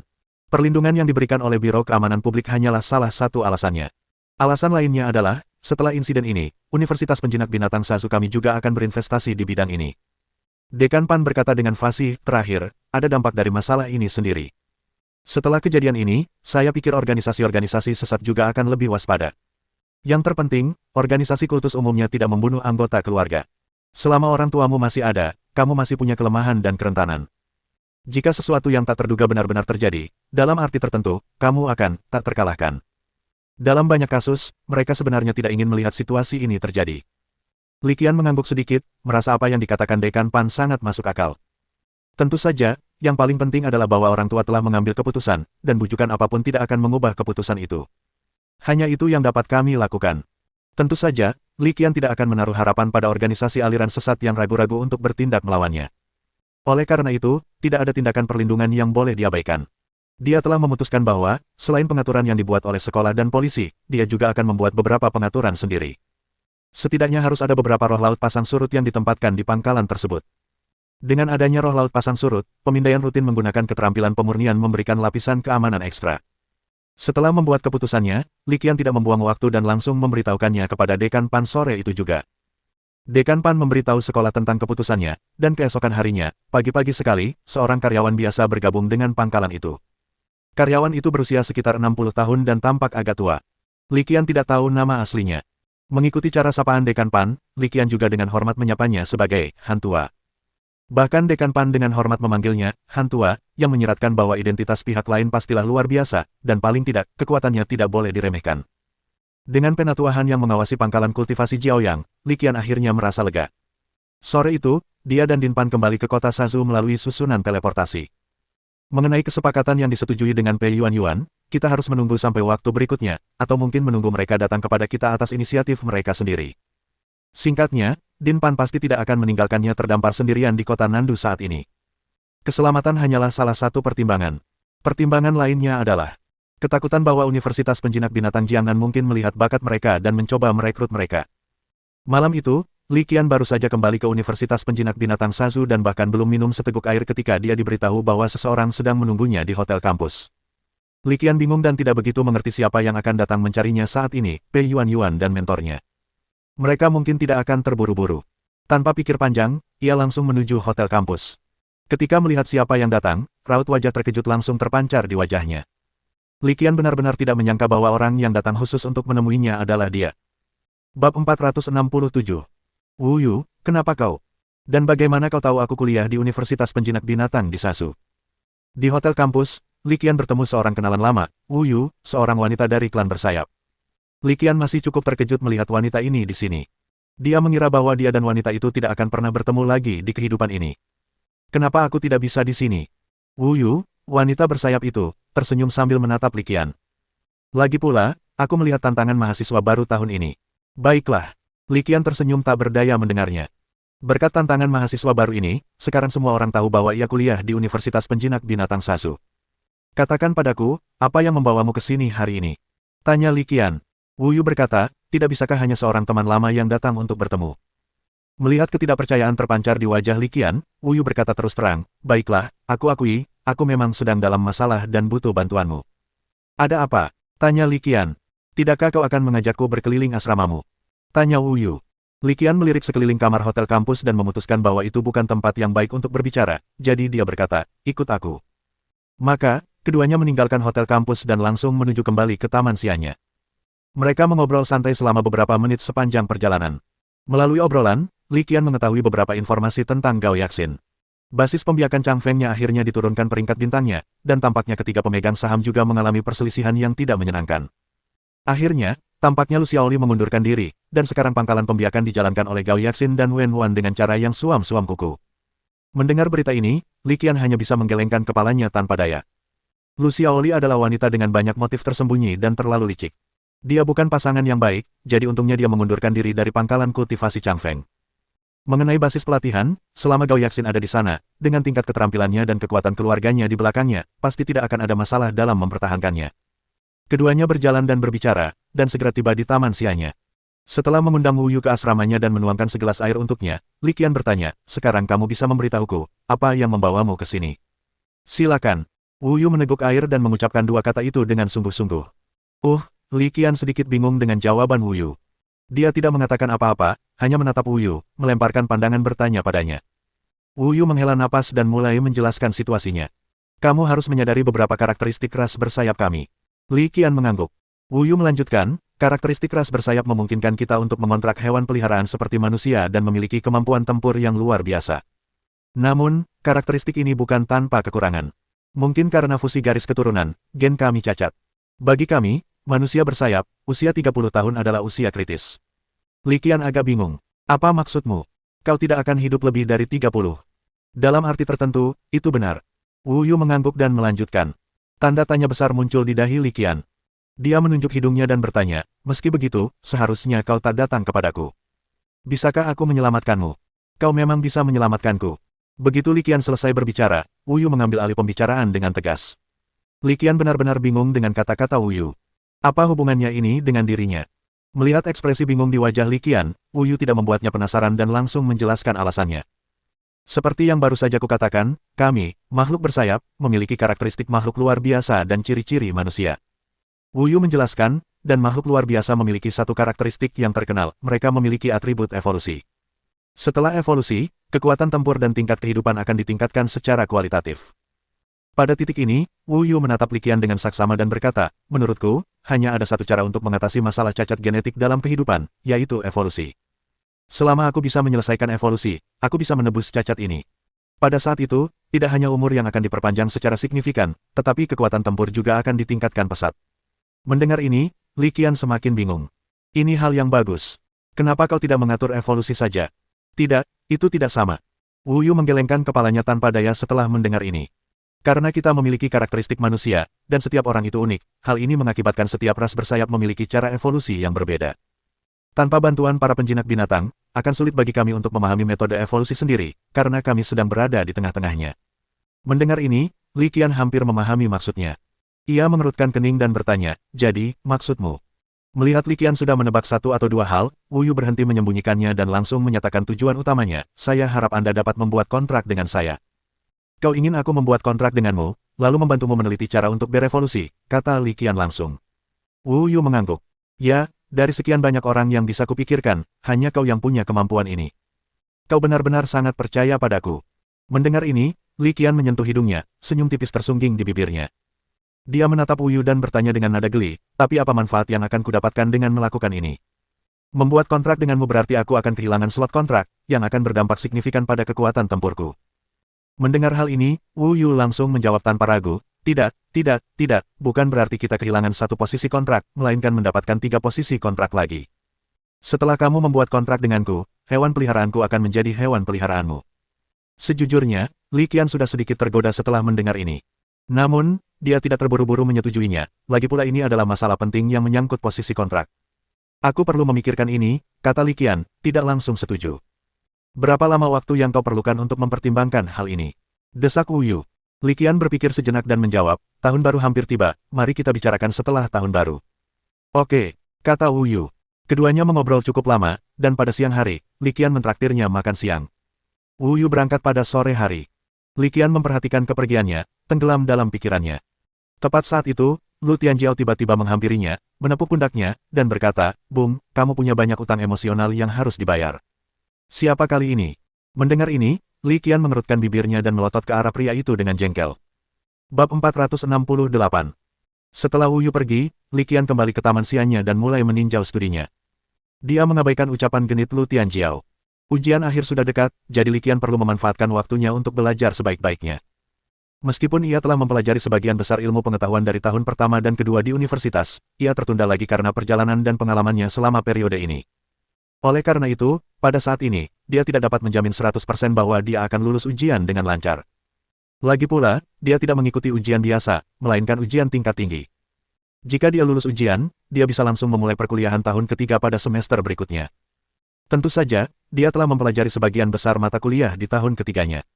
Perlindungan yang diberikan oleh Biro Keamanan Publik hanyalah salah satu alasannya. Alasan lainnya adalah, setelah insiden ini, Universitas Penjinak Binatang Sasu kami juga akan berinvestasi di bidang ini. Dekan Pan berkata dengan fasih, terakhir, ada dampak dari masalah ini sendiri. Setelah kejadian ini, saya pikir organisasi-organisasi sesat juga akan lebih waspada. Yang terpenting, organisasi kultus umumnya tidak membunuh anggota keluarga. Selama orang tuamu masih ada, kamu masih punya kelemahan dan kerentanan. Jika sesuatu yang tak terduga benar-benar terjadi, dalam arti tertentu, kamu akan tak terkalahkan. Dalam banyak kasus, mereka sebenarnya tidak ingin melihat situasi ini terjadi. Li Qian mengangguk sedikit, merasa apa yang dikatakan Dekan Pan sangat masuk akal. Tentu saja, yang paling penting adalah bahwa orang tua telah mengambil keputusan, dan bujukan apapun tidak akan mengubah keputusan itu. Hanya itu yang dapat kami lakukan. Tentu saja, Li Qian tidak akan menaruh harapan pada organisasi aliran sesat yang ragu-ragu untuk bertindak melawannya. Oleh karena itu, tidak ada tindakan perlindungan yang boleh diabaikan. Dia telah memutuskan bahwa, selain pengaturan yang dibuat oleh sekolah dan polisi, dia juga akan membuat beberapa pengaturan sendiri. Setidaknya harus ada beberapa roh laut pasang surut yang ditempatkan di pangkalan tersebut. Dengan adanya roh laut pasang surut, pemindaian rutin menggunakan keterampilan pemurnian memberikan lapisan keamanan ekstra. Setelah membuat keputusannya, Li Qian tidak membuang waktu dan langsung memberitahukannya kepada Dekan Pan sore itu juga. Dekan Pan memberitahu sekolah tentang keputusannya, dan keesokan harinya, pagi-pagi sekali, seorang karyawan biasa bergabung dengan pangkalan itu. Karyawan itu berusia sekitar 60 tahun dan tampak agak tua. Li Qian tidak tahu nama aslinya. Mengikuti cara sapaan Dekan Pan, Li Qian juga dengan hormat menyapanya sebagai Han Tua. Bahkan Dekan Pan dengan hormat memanggilnya Han Tua, yang menyiratkan bahwa identitas pihak lain pastilah luar biasa, dan paling tidak, kekuatannya tidak boleh diremehkan. Dengan penatuahan yang mengawasi pangkalan kultivasi Jiaoyang, Li Qian akhirnya merasa lega. Sore itu, dia dan Din Pan kembali ke kota Sazu melalui susunan teleportasi. Mengenai kesepakatan yang disetujui dengan Pei Yuan, kita harus menunggu sampai waktu berikutnya, atau mungkin menunggu mereka datang kepada kita atas inisiatif mereka sendiri. Singkatnya, Din Pan pasti tidak akan meninggalkannya terdampar sendirian di kota Nandu saat ini. Keselamatan hanyalah salah satu pertimbangan. Pertimbangan lainnya adalah ketakutan bahwa Universitas Penjinak Binatang Jiangnan mungkin melihat bakat mereka dan mencoba merekrut mereka. Malam itu, Li Qian baru saja kembali ke Universitas Penjinak Binatang Sazu dan bahkan belum minum seteguk air ketika dia diberitahu bahwa seseorang sedang menunggunya di hotel kampus. Li Qian bingung dan tidak begitu mengerti siapa yang akan datang mencarinya saat ini, Pei Yuan dan mentornya. Mereka mungkin tidak akan terburu-buru. Tanpa pikir panjang, ia langsung menuju hotel kampus. Ketika melihat siapa yang datang, raut wajah terkejut langsung terpancar di wajahnya. Li Qian benar-benar tidak menyangka bahwa orang yang datang khusus untuk menemuinya adalah dia. Bab 467. Wu Yu, kenapa kau? Dan bagaimana kau tahu aku kuliah di Universitas Penjinak Binatang di Sasu? Di hotel kampus, Li Qian bertemu seorang kenalan lama, Wu Yu, seorang wanita dari klan bersayap. Li Qian masih cukup terkejut melihat wanita ini di sini. Dia mengira bahwa dia dan wanita itu tidak akan pernah bertemu lagi di kehidupan ini. Kenapa aku tidak bisa di sini? Wu Yu, wanita bersayap itu, tersenyum sambil menatap Li Qian. Lagi pula, aku melihat tantangan mahasiswa baru tahun ini. Baiklah. Li Qian tersenyum tak berdaya mendengarnya. Berkat tantangan mahasiswa baru ini, sekarang semua orang tahu bahwa ia kuliah di Universitas Penjinak Binatang Sasu. Katakan padaku, apa yang membawamu ke sini hari ini? Tanya Li Qian. Wu Yu berkata, tidak bisakah hanya seorang teman lama yang datang untuk bertemu? Melihat ketidakpercayaan terpancar di wajah Li Qian, Wu Yu berkata terus terang, baiklah, aku akui, aku memang sedang dalam masalah dan butuh bantuanmu. Ada apa? Tanya Li Qian. Tidakkah kau akan mengajakku berkeliling asramamu? Tanya Wu Yu. Li Qian melirik sekeliling kamar hotel kampus dan memutuskan bahwa itu bukan tempat yang baik untuk berbicara, jadi dia berkata, ikut aku. Maka, keduanya meninggalkan hotel kampus dan langsung menuju kembali ke taman sianya. Mereka mengobrol santai selama beberapa menit sepanjang perjalanan. Melalui obrolan, Li Qian mengetahui beberapa informasi tentang Gao Yaxin. Basis pembiakan Chang Fengnya akhirnya diturunkan peringkat bintangnya, dan tampaknya ketiga pemegang saham juga mengalami perselisihan yang tidak menyenangkan. Akhirnya, tampaknya Lu Xiaoli mengundurkan diri, dan sekarang pangkalan pembiakan dijalankan oleh Gao Yaxin dan Wen Wan dengan cara yang suam-suam kuku. Mendengar berita ini, Li Qian hanya bisa menggelengkan kepalanya tanpa daya. Lu Xiaoli adalah wanita dengan banyak motif tersembunyi dan terlalu licik. Dia bukan pasangan yang baik, jadi untungnya dia mengundurkan diri dari pangkalan kultivasi Chang Feng. Mengenai basis pelatihan, selama Gao Yaxin ada di sana, dengan tingkat keterampilannya dan kekuatan keluarganya di belakangnya, pasti tidak akan ada masalah dalam mempertahankannya. Keduanya berjalan dan berbicara, dan segera tiba di taman sianya. Setelah mengundang Wu Yu ke asramanya dan menuangkan segelas air untuknya, Li Qian bertanya, sekarang kamu bisa memberitahuku, apa yang membawamu ke sini? Silakan. Wu Yu meneguk air dan mengucapkan dua kata itu dengan sungguh-sungguh. Li Qian sedikit bingung dengan jawaban Wu Yu. Dia tidak mengatakan apa-apa, hanya menatap Wu Yu, melemparkan pandangan bertanya padanya. Wu Yu menghela napas dan mulai menjelaskan situasinya. Kamu harus menyadari beberapa karakteristik ras bersayap kami. Li Qian mengangguk. Wu Yu melanjutkan, karakteristik ras bersayap memungkinkan kita untuk mengontrak hewan peliharaan seperti manusia dan memiliki kemampuan tempur yang luar biasa. Namun, karakteristik ini bukan tanpa kekurangan. Mungkin karena fusi garis keturunan, gen kami cacat. Bagi kami, manusia bersayap, usia 30 tahun adalah usia kritis. Li Qian agak bingung. Apa maksudmu? Kau tidak akan hidup lebih dari 30. Dalam arti tertentu, itu benar. Wu Yu mengangguk dan melanjutkan. Tanda tanya besar muncul di dahi Li Qian. Dia menunjuk hidungnya dan bertanya, meski begitu, seharusnya kau tak datang kepadaku. Bisakah aku menyelamatkanmu? Kau memang bisa menyelamatkanku. Begitu Li Qian selesai berbicara, Wu Yu mengambil alih pembicaraan dengan tegas. Li Qian benar-benar bingung dengan kata-kata Wu Yu. Apa hubungannya ini dengan dirinya? Melihat ekspresi bingung di wajah Li Qian, Wu Yu tidak membuatnya penasaran dan langsung menjelaskan alasannya. Seperti yang baru saja kukatakan, kami, makhluk bersayap, memiliki karakteristik makhluk luar biasa dan ciri-ciri manusia. Wu Yu menjelaskan, dan makhluk luar biasa memiliki satu karakteristik yang terkenal, mereka memiliki atribut evolusi. Setelah evolusi, kekuatan tempur dan tingkat kehidupan akan ditingkatkan secara kualitatif. Pada titik ini, Wu Yu menatap Li Qian dengan saksama dan berkata, menurutku, hanya ada satu cara untuk mengatasi masalah cacat genetik dalam kehidupan, yaitu evolusi. Selama aku bisa menyelesaikan evolusi, aku bisa menebus cacat ini. Pada saat itu, tidak hanya umur yang akan diperpanjang secara signifikan, tetapi kekuatan tempur juga akan ditingkatkan pesat. Mendengar ini, Li Qian semakin bingung. Ini hal yang bagus. Kenapa kau tidak mengatur evolusi saja? Tidak, itu tidak sama. Wu Yu menggelengkan kepalanya tanpa daya setelah mendengar ini. Karena kita memiliki karakteristik manusia, dan setiap orang itu unik, hal ini mengakibatkan setiap ras bersayap memiliki cara evolusi yang berbeda. Tanpa bantuan para penjinak binatang, akan sulit bagi kami untuk memahami metode evolusi sendiri, karena kami sedang berada di tengah-tengahnya. Mendengar ini, Li Qian hampir memahami maksudnya. Ia mengerutkan kening dan bertanya, jadi, maksudmu? Melihat Li Qian sudah menebak satu atau dua hal, Wu Yu berhenti menyembunyikannya dan langsung menyatakan tujuan utamanya, saya harap Anda dapat membuat kontrak dengan saya. Kau ingin aku membuat kontrak denganmu, lalu membantumu meneliti cara untuk berevolusi, kata Li Qian langsung. Wu Yu mengangguk. Ya, dari sekian banyak orang yang bisa kupikirkan, hanya kau yang punya kemampuan ini. Kau benar-benar sangat percaya padaku. Mendengar ini, Li Qian menyentuh hidungnya, senyum tipis tersungging di bibirnya. Dia menatap Wu Yu dan bertanya dengan nada geli, tapi apa manfaat yang akan kudapatkan dengan melakukan ini? Membuat kontrak denganmu berarti aku akan kehilangan slot kontrak, yang akan berdampak signifikan pada kekuatan tempurku. Mendengar hal ini, Wu Yu langsung menjawab tanpa ragu, tidak, bukan berarti kita kehilangan satu posisi kontrak, melainkan mendapatkan 3 posisi kontrak lagi. Setelah kamu membuat kontrak denganku, hewan peliharaanku akan menjadi hewan peliharaanmu. Sejujurnya, Li Qian sudah sedikit tergoda setelah mendengar ini. Namun, dia tidak terburu-buru menyetujuinya, lagi pula ini adalah masalah penting yang menyangkut posisi kontrak. Aku perlu memikirkan ini, kata Li Qian, tidak langsung setuju. Berapa lama waktu yang kau perlukan untuk mempertimbangkan hal ini? Desak Wu Yu. Li Qian berpikir sejenak dan menjawab, tahun baru hampir tiba, mari kita bicarakan setelah tahun baru. Oke, kata Wu Yu. Keduanya mengobrol cukup lama, dan pada siang hari, Li Qian mentraktirnya makan siang. Wu Yu berangkat pada sore hari. Li Qian memperhatikan kepergiannya, tenggelam dalam pikirannya. Tepat saat itu, Lu Tianjiao tiba-tiba menghampirinya, menepuk pundaknya, dan berkata, Bung, kamu punya banyak utang emosional yang harus dibayar. Siapa kali ini? Mendengar ini, Li Qian mengerutkan bibirnya dan melotot ke arah pria itu dengan jengkel. Bab 468. Setelah Wu Yu pergi, Li Qian kembali ke taman siannya dan mulai meninjau studinya. Dia mengabaikan ucapan genit Lu Tianjiao. Ujian akhir sudah dekat, jadi Li Qian perlu memanfaatkan waktunya untuk belajar sebaik-baiknya. Meskipun ia telah mempelajari sebagian besar ilmu pengetahuan dari tahun pertama dan kedua di universitas, ia tertunda lagi karena perjalanan dan pengalamannya selama periode ini. Oleh karena itu, pada saat ini, dia tidak dapat menjamin 100% bahwa dia akan lulus ujian dengan lancar. Lagi pula, dia tidak mengikuti ujian biasa, melainkan ujian tingkat tinggi. Jika dia lulus ujian, dia bisa langsung memulai perkuliahan tahun ketiga pada semester berikutnya. Tentu saja, dia telah mempelajari sebagian besar mata kuliah di tahun ketiganya.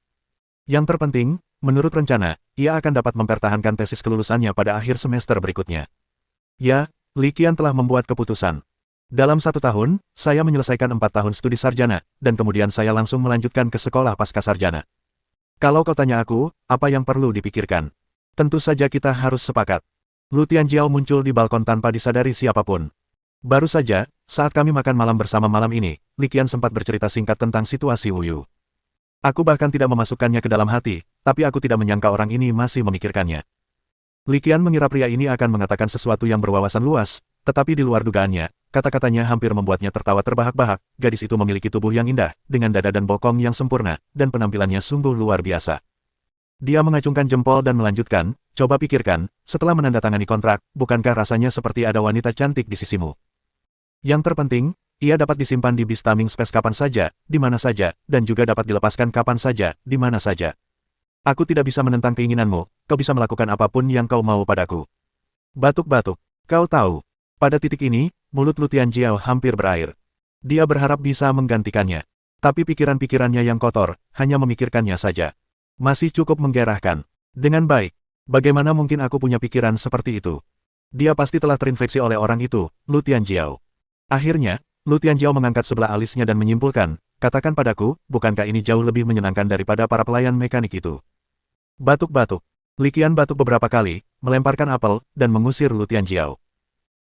Yang terpenting, menurut rencana, ia akan dapat mempertahankan tesis kelulusannya pada akhir semester berikutnya. Ya, Li Qian telah membuat keputusan. Dalam 1 tahun, saya menyelesaikan 4 tahun studi sarjana, dan kemudian saya langsung melanjutkan ke sekolah pasca sarjana. Kalau kau tanya aku, apa yang perlu dipikirkan? Tentu saja kita harus sepakat. Lu Tianjiao muncul di balkon tanpa disadari siapapun. Baru saja, saat kami makan malam bersama malam ini, Li Qian sempat bercerita singkat tentang situasi Wu Yu. Aku bahkan tidak memasukkannya ke dalam hati, tapi aku tidak menyangka orang ini masih memikirkannya. Li Qian mengira pria ini akan mengatakan sesuatu yang berwawasan luas, tetapi di luar dugaannya, kata-katanya hampir membuatnya tertawa terbahak-bahak. Gadis itu memiliki tubuh yang indah, dengan dada dan bokong yang sempurna, dan penampilannya sungguh luar biasa. Dia mengacungkan jempol dan melanjutkan, coba pikirkan, setelah menandatangani kontrak, bukankah rasanya seperti ada wanita cantik di sisimu? Yang terpenting, ia dapat disimpan di Bistaming Space kapan saja, di mana saja, dan juga dapat dilepaskan kapan saja, di mana saja. Aku tidak bisa menentang keinginanmu, kau bisa melakukan apapun yang kau mau padaku. Batuk-batuk. Kau tahu, pada titik ini, mulut Lu Tianjiao hampir berair. Dia berharap bisa menggantikannya. Tapi pikiran-pikirannya yang kotor, hanya memikirkannya saja. Masih cukup menggerahkan. Dengan baik, bagaimana mungkin aku punya pikiran seperti itu? Dia pasti telah terinfeksi oleh orang itu, Lu Tianjiao. Akhirnya, Lu Tianjiao mengangkat sebelah alisnya dan menyimpulkan, katakan padaku, bukankah ini jauh lebih menyenangkan daripada para pelayan mekanik itu? Batuk-batuk. Li Qian batuk beberapa kali, melemparkan apel, dan mengusir Lu Tianjiao.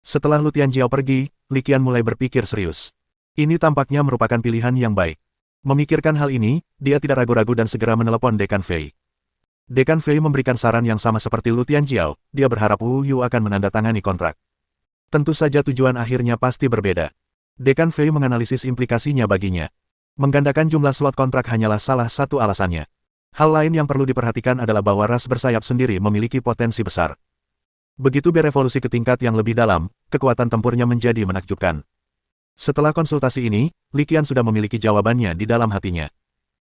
Setelah Lu Tianjiao pergi, Li Qian mulai berpikir serius. Ini tampaknya merupakan pilihan yang baik. Memikirkan hal ini, dia tidak ragu-ragu dan segera menelepon Dekan Fei. Dekan Fei memberikan saran yang sama seperti Lu Tianjiao, dia berharap Wu Yu akan menandatangani kontrak. Tentu saja tujuan akhirnya pasti berbeda. Dekan Fei menganalisis implikasinya baginya. Menggandakan jumlah slot kontrak hanyalah salah satu alasannya. Hal lain yang perlu diperhatikan adalah bahwa ras bersayap sendiri memiliki potensi besar. Begitu berevolusi ke tingkat yang lebih dalam, kekuatan tempurnya menjadi menakjubkan. Setelah konsultasi ini, Li Qian sudah memiliki jawabannya di dalam hatinya.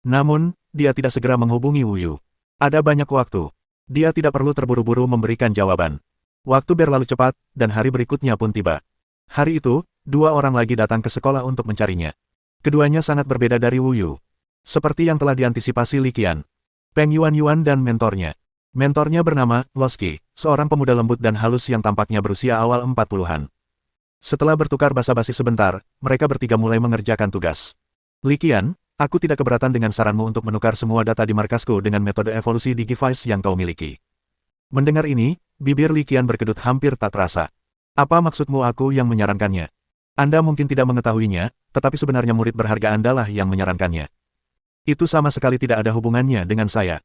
Namun, dia tidak segera menghubungi Wu Yu. Ada banyak waktu. Dia tidak perlu terburu-buru memberikan jawaban. Waktu berlalu cepat, dan hari berikutnya pun tiba. Hari itu, dua orang lagi datang ke sekolah untuk mencarinya. Keduanya sangat berbeda dari Wu Yu. Seperti yang telah diantisipasi Li Qian. Peng Yuan dan mentornya. Mentornya bernama Losky, seorang pemuda lembut dan halus yang tampaknya berusia awal 40-an. Setelah bertukar basa-basi sebentar, mereka bertiga mulai mengerjakan tugas. Li Qian, aku tidak keberatan dengan saranmu untuk menukar semua data di markasku dengan metode evolusi Digivice yang kau miliki. Mendengar ini, bibir Li Qian berkedut hampir tak terasa. Apa maksudmu aku yang menyarankannya? Anda mungkin tidak mengetahuinya, tetapi sebenarnya murid berharga Andalah yang menyarankannya. Itu sama sekali tidak ada hubungannya dengan saya.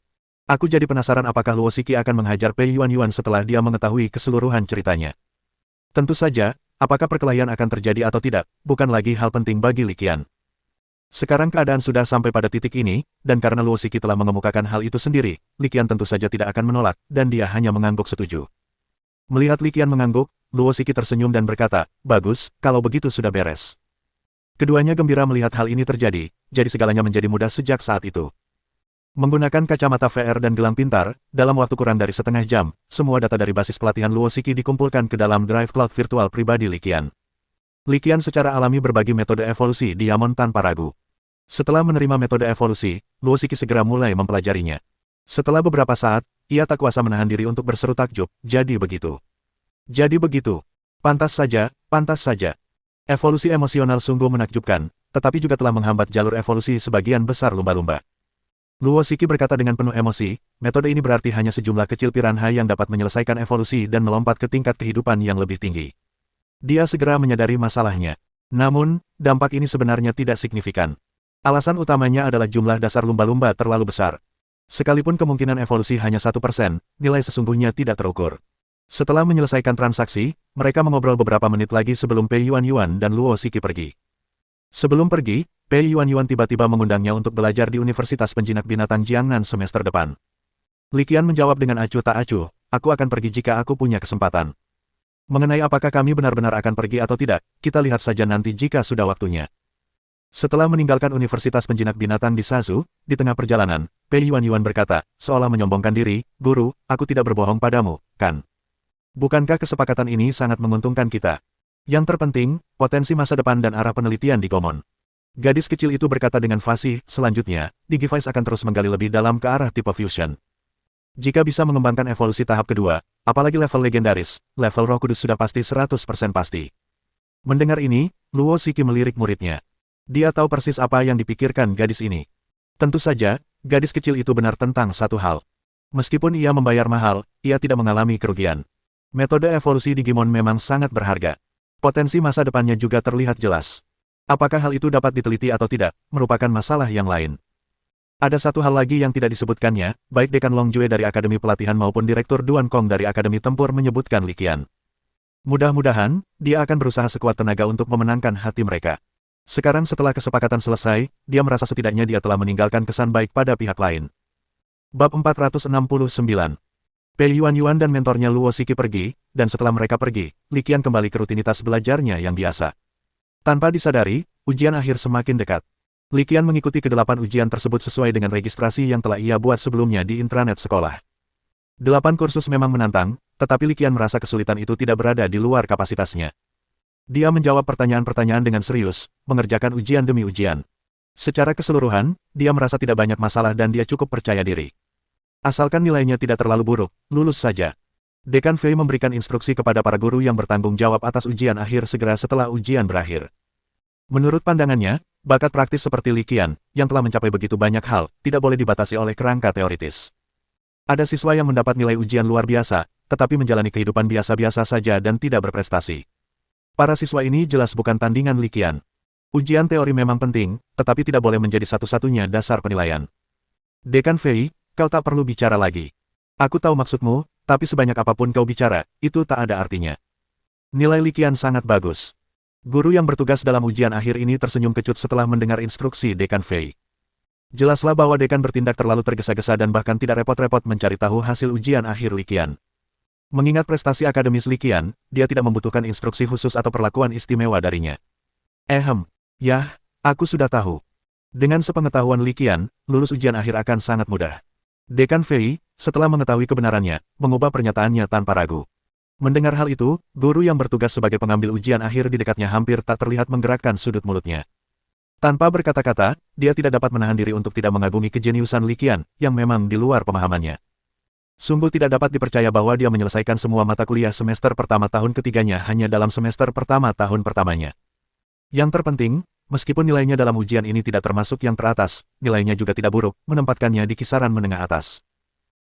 Aku jadi penasaran apakah Luo Shiki akan menghajar Pei Yuan setelah dia mengetahui keseluruhan ceritanya. Tentu saja, apakah perkelahian akan terjadi atau tidak, bukan lagi hal penting bagi Li Qian. Sekarang keadaan sudah sampai pada titik ini, dan karena Luo Shiki telah mengemukakan hal itu sendiri, Li Qian tentu saja tidak akan menolak, dan dia hanya mengangguk setuju. Melihat Li Qian mengangguk, Luo Shiki tersenyum dan berkata, bagus, kalau begitu sudah beres. Keduanya gembira melihat hal ini terjadi, jadi segalanya menjadi mudah sejak saat itu. Menggunakan kacamata VR dan gelang pintar, dalam waktu kurang dari setengah jam, semua data dari basis pelatihan Luo Shiki dikumpulkan ke dalam drive cloud virtual pribadi Li Qian. Li Qian secara alami berbagi metode evolusi Diamond tanpa ragu. Setelah menerima metode evolusi, Luo Shiki segera mulai mempelajarinya. Setelah beberapa saat, ia tak kuasa menahan diri untuk berseru takjub, jadi begitu. Jadi begitu. Pantas saja, pantas saja. Evolusi emosional sungguh menakjubkan, tetapi juga telah menghambat jalur evolusi sebagian besar lumba-lumba. Luo Shiki berkata dengan penuh emosi, metode ini berarti hanya sejumlah kecil piranha yang dapat menyelesaikan evolusi dan melompat ke tingkat kehidupan yang lebih tinggi. Dia segera menyadari masalahnya. Namun, dampak ini sebenarnya tidak signifikan. Alasan utamanya adalah jumlah dasar lumba-lumba terlalu besar. Sekalipun kemungkinan evolusi hanya 1%, nilai sesungguhnya tidak terukur. Setelah menyelesaikan transaksi, mereka mengobrol beberapa menit lagi sebelum Pei Yuan dan Luo Shiki pergi. Sebelum pergi, Pei Yuan tiba-tiba mengundangnya untuk belajar di Universitas Penjinak Binatang Jiangnan semester depan. Li Qian menjawab dengan acuh tak acuh, aku akan pergi jika aku punya kesempatan. Mengenai apakah kami benar-benar akan pergi atau tidak, kita lihat saja nanti jika sudah waktunya. Setelah meninggalkan Universitas Penjinak Binatang di Sazu, di tengah perjalanan, Pei Yuan berkata, seolah menyombongkan diri, Guru, aku tidak berbohong padamu, kan? Bukankah kesepakatan ini sangat menguntungkan kita? Yang terpenting, potensi masa depan dan arah penelitian di Gaomon. Gadis kecil itu berkata dengan fasih, selanjutnya, Digivice akan terus menggali lebih dalam ke arah tipe fusion. Jika bisa mengembangkan evolusi tahap kedua, apalagi level legendaris, level roh kudus sudah pasti 100% pasti. Mendengar ini, Luo Shiki melirik muridnya. Dia tahu persis apa yang dipikirkan gadis ini. Tentu saja, gadis kecil itu benar tentang satu hal. Meskipun ia membayar mahal, ia tidak mengalami kerugian. Metode evolusi Digimon memang sangat berharga. Potensi masa depannya juga terlihat jelas. Apakah hal itu dapat diteliti atau tidak, merupakan masalah yang lain. Ada satu hal lagi yang tidak disebutkannya, baik Dekan Longjue dari Akademi Pelatihan maupun Direktur Duan Kong dari Akademi Tempur menyebutkan Li Qian. Mudah-mudahan, dia akan berusaha sekuat tenaga untuk memenangkan hati mereka. Sekarang setelah kesepakatan selesai, dia merasa setidaknya dia telah meninggalkan kesan baik pada pihak lain. Bab 469. Pei Yuan dan mentornya Luo Shiki pergi, dan setelah mereka pergi, Li Qian kembali ke rutinitas belajarnya yang biasa. Tanpa disadari, ujian akhir semakin dekat. Li Qian mengikuti ke-8 ujian tersebut sesuai dengan registrasi yang telah ia buat sebelumnya di intranet sekolah. 8 kursus memang menantang, tetapi Li Qian merasa kesulitan itu tidak berada di luar kapasitasnya. Dia menjawab pertanyaan-pertanyaan dengan serius, mengerjakan ujian demi ujian. Secara keseluruhan, dia merasa tidak banyak masalah dan dia cukup percaya diri. Asalkan nilainya tidak terlalu buruk, lulus saja. Dekan Fei memberikan instruksi kepada para guru yang bertanggung jawab atas ujian akhir segera setelah ujian berakhir. Menurut pandangannya, bakat praktis seperti Li Qian, yang telah mencapai begitu banyak hal, tidak boleh dibatasi oleh kerangka teoritis. Ada siswa yang mendapat nilai ujian luar biasa, tetapi menjalani kehidupan biasa-biasa saja dan tidak berprestasi. Para siswa ini jelas bukan tandingan Li Qian. Ujian teori memang penting, tetapi tidak boleh menjadi satu-satunya dasar penilaian. Dekan Fei, kau tak perlu bicara lagi. Aku tahu maksudmu, tapi sebanyak apapun kau bicara, itu tak ada artinya. Nilai Li Qian sangat bagus. Guru yang bertugas dalam ujian akhir ini tersenyum kecut setelah mendengar instruksi Dekan Fei. Jelaslah bahwa dekan bertindak terlalu tergesa-gesa dan bahkan tidak repot-repot mencari tahu hasil ujian akhir Li Qian. Mengingat prestasi akademis Li Qian, dia tidak membutuhkan instruksi khusus atau perlakuan istimewa darinya. Yah, aku sudah tahu. Dengan sepengetahuan Li Qian, lulus ujian akhir akan sangat mudah. Dekan Fei, setelah mengetahui kebenarannya, mengubah pernyataannya tanpa ragu. Mendengar hal itu, guru yang bertugas sebagai pengambil ujian akhir di dekatnya hampir tak terlihat menggerakkan sudut mulutnya. Tanpa berkata-kata, dia tidak dapat menahan diri untuk tidak mengagumi kejeniusan Li Qian, yang memang di luar pemahamannya. Sungguh tidak dapat dipercaya bahwa dia menyelesaikan semua mata kuliah semester pertama tahun ketiganya hanya dalam semester pertama tahun pertamanya. Yang terpenting, meskipun nilainya dalam ujian ini tidak termasuk yang teratas, nilainya juga tidak buruk, menempatkannya di kisaran menengah atas.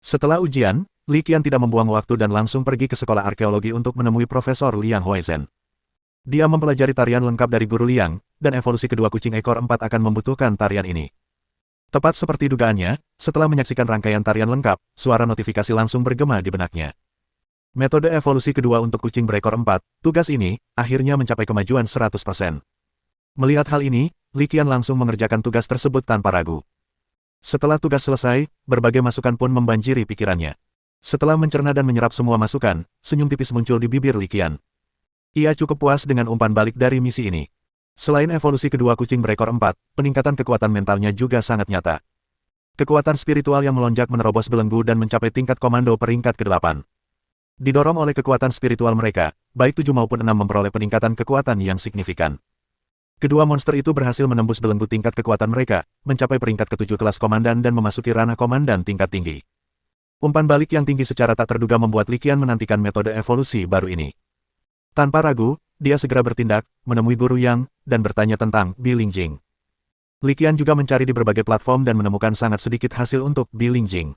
Setelah ujian, Li Qian tidak membuang waktu dan langsung pergi ke sekolah arkeologi untuk menemui Profesor Liang Huizhen. Dia mempelajari tarian lengkap dari Guru Liang, dan evolusi kedua kucing ekor 4 akan membutuhkan tarian ini. Tepat seperti dugaannya, setelah menyaksikan rangkaian tarian lengkap, suara notifikasi langsung bergema di benaknya. Metode evolusi kedua untuk kucing berekor 4, tugas ini, akhirnya mencapai kemajuan 100%. Melihat hal ini, Li Qian langsung mengerjakan tugas tersebut tanpa ragu. Setelah tugas selesai, berbagai masukan pun membanjiri pikirannya. Setelah mencerna dan menyerap semua masukan, senyum tipis muncul di bibir Li Qian. Ia cukup puas dengan umpan balik dari misi ini. Selain evolusi kedua kucing berekor 4, peningkatan kekuatan mentalnya juga sangat nyata. Kekuatan spiritual yang melonjak menerobos belenggu dan mencapai tingkat komando peringkat ke-8. Didorong oleh kekuatan spiritual mereka, baik 7 maupun 6 memperoleh peningkatan kekuatan yang signifikan. Kedua monster itu berhasil menembus belenggu tingkat kekuatan mereka, mencapai peringkat ke-7 kelas komandan dan memasuki ranah komandan tingkat tinggi. Umpan balik yang tinggi secara tak terduga membuat Li Qian menantikan metode evolusi baru ini. Tanpa ragu, dia segera bertindak, menemui Guru Yang, dan bertanya tentang Bi Lingjing. Li Qian juga mencari di berbagai platform dan menemukan sangat sedikit hasil untuk Bi Lingjing.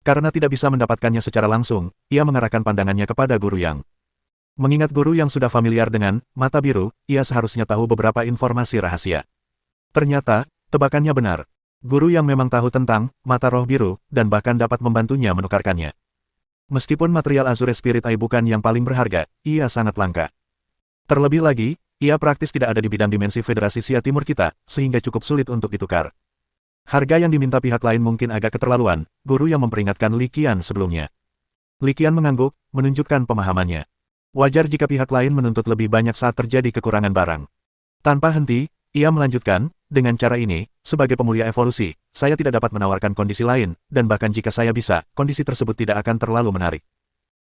Karena tidak bisa mendapatkannya secara langsung, ia mengarahkan pandangannya kepada Guru Yang. Mengingat guru yang sudah familiar dengan mata biru, ia seharusnya tahu beberapa informasi rahasia. Ternyata, tebakannya benar. Guru yang memang tahu tentang mata roh biru, dan bahkan dapat membantunya menukarkannya. Meskipun material Azure Spirit Eye bukan yang paling berharga, ia sangat langka. Terlebih lagi, ia praktis tidak ada di bidang dimensi Federasi Sia Timur kita, sehingga cukup sulit untuk ditukar. Harga yang diminta pihak lain mungkin agak keterlaluan, guru yang memperingatkan Li Qian sebelumnya. Li Qian mengangguk, menunjukkan pemahamannya. Wajar jika pihak lain menuntut lebih banyak saat terjadi kekurangan barang. Tanpa henti, ia melanjutkan, dengan cara ini, sebagai pemulia evolusi, saya tidak dapat menawarkan kondisi lain, dan bahkan jika saya bisa, kondisi tersebut tidak akan terlalu menarik.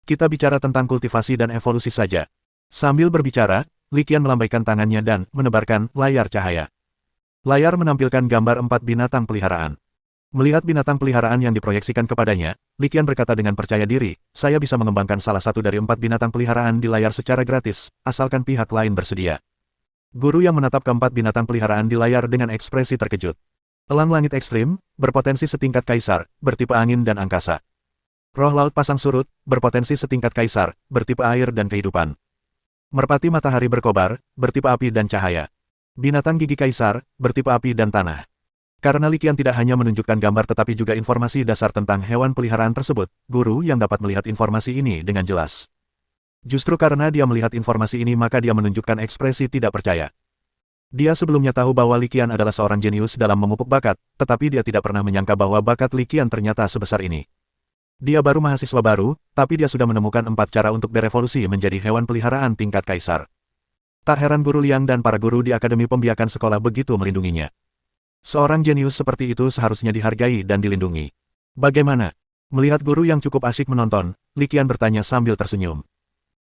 Kita bicara tentang kultivasi dan evolusi saja. Sambil berbicara, Li Qian melambaikan tangannya dan menebarkan layar cahaya. Layar menampilkan gambar 4 binatang peliharaan. Melihat binatang peliharaan yang diproyeksikan kepadanya, Li Qian berkata dengan percaya diri, saya bisa mengembangkan salah satu dari 4 binatang peliharaan di layar secara gratis, asalkan pihak lain bersedia. Guru yang menatap keempat binatang peliharaan di layar dengan ekspresi terkejut. Elang langit ekstrim, berpotensi setingkat kaisar, bertipe angin dan angkasa. Roh laut pasang surut, berpotensi setingkat kaisar, bertipe air dan kehidupan. Merpati matahari berkobar, bertipe api dan cahaya. Binatang gigi kaisar, bertipe api dan tanah. Karena Li Qian tidak hanya menunjukkan gambar tetapi juga informasi dasar tentang hewan peliharaan tersebut, guru yang dapat melihat informasi ini dengan jelas. Justru karena dia melihat informasi ini maka dia menunjukkan ekspresi tidak percaya. Dia sebelumnya tahu bahwa Li Qian adalah seorang jenius dalam memupuk bakat, tetapi dia tidak pernah menyangka bahwa bakat Li Qian ternyata sebesar ini. Dia baru mahasiswa baru, tapi dia sudah menemukan 4 cara untuk berevolusi menjadi hewan peliharaan tingkat kaisar. Tak heran Guru Liang dan para guru di Akademi Pembiakan Sekolah begitu melindunginya. Seorang jenius seperti itu seharusnya dihargai dan dilindungi. Bagaimana? Melihat guru yang cukup asyik menonton, Li Qian bertanya sambil tersenyum.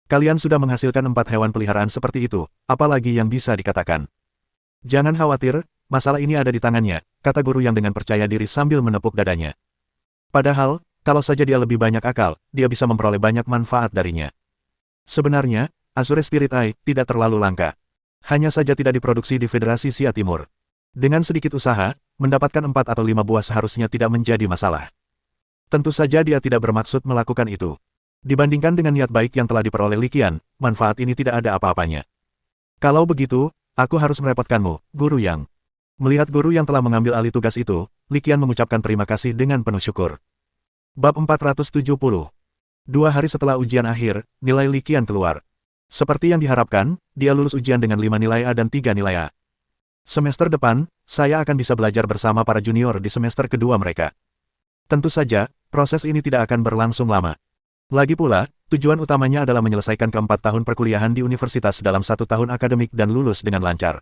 Kalian sudah menghasilkan 4 hewan peliharaan seperti itu, apalagi yang bisa dikatakan. Jangan khawatir, masalah ini ada di tangannya, kata guru yang dengan percaya diri sambil menepuk dadanya. Padahal, kalau saja dia lebih banyak akal, dia bisa memperoleh banyak manfaat darinya. Sebenarnya, Azure Spirit Eye tidak terlalu langka. Hanya saja tidak diproduksi di Federasi Sia Timur. Dengan sedikit usaha, mendapatkan 4 atau 5 buah seharusnya tidak menjadi masalah. Tentu saja dia tidak bermaksud melakukan itu. Dibandingkan dengan niat baik yang telah diperoleh Li Qian, manfaat ini tidak ada apa-apanya. Kalau begitu, aku harus merepotkanmu, Guru Yang. Melihat guru yang telah mengambil alih tugas itu, Li Qian mengucapkan terima kasih dengan penuh syukur. Bab 470. 2 hari setelah ujian akhir, nilai Li Qian keluar. Seperti yang diharapkan, dia lulus ujian dengan 5 nilai A dan 3 nilai A. Semester depan, saya akan bisa belajar bersama para junior di semester kedua mereka. Tentu saja, proses ini tidak akan berlangsung lama. Lagi pula, tujuan utamanya adalah menyelesaikan ke-4 tahun perkuliahan di universitas dalam 1 tahun akademik dan lulus dengan lancar.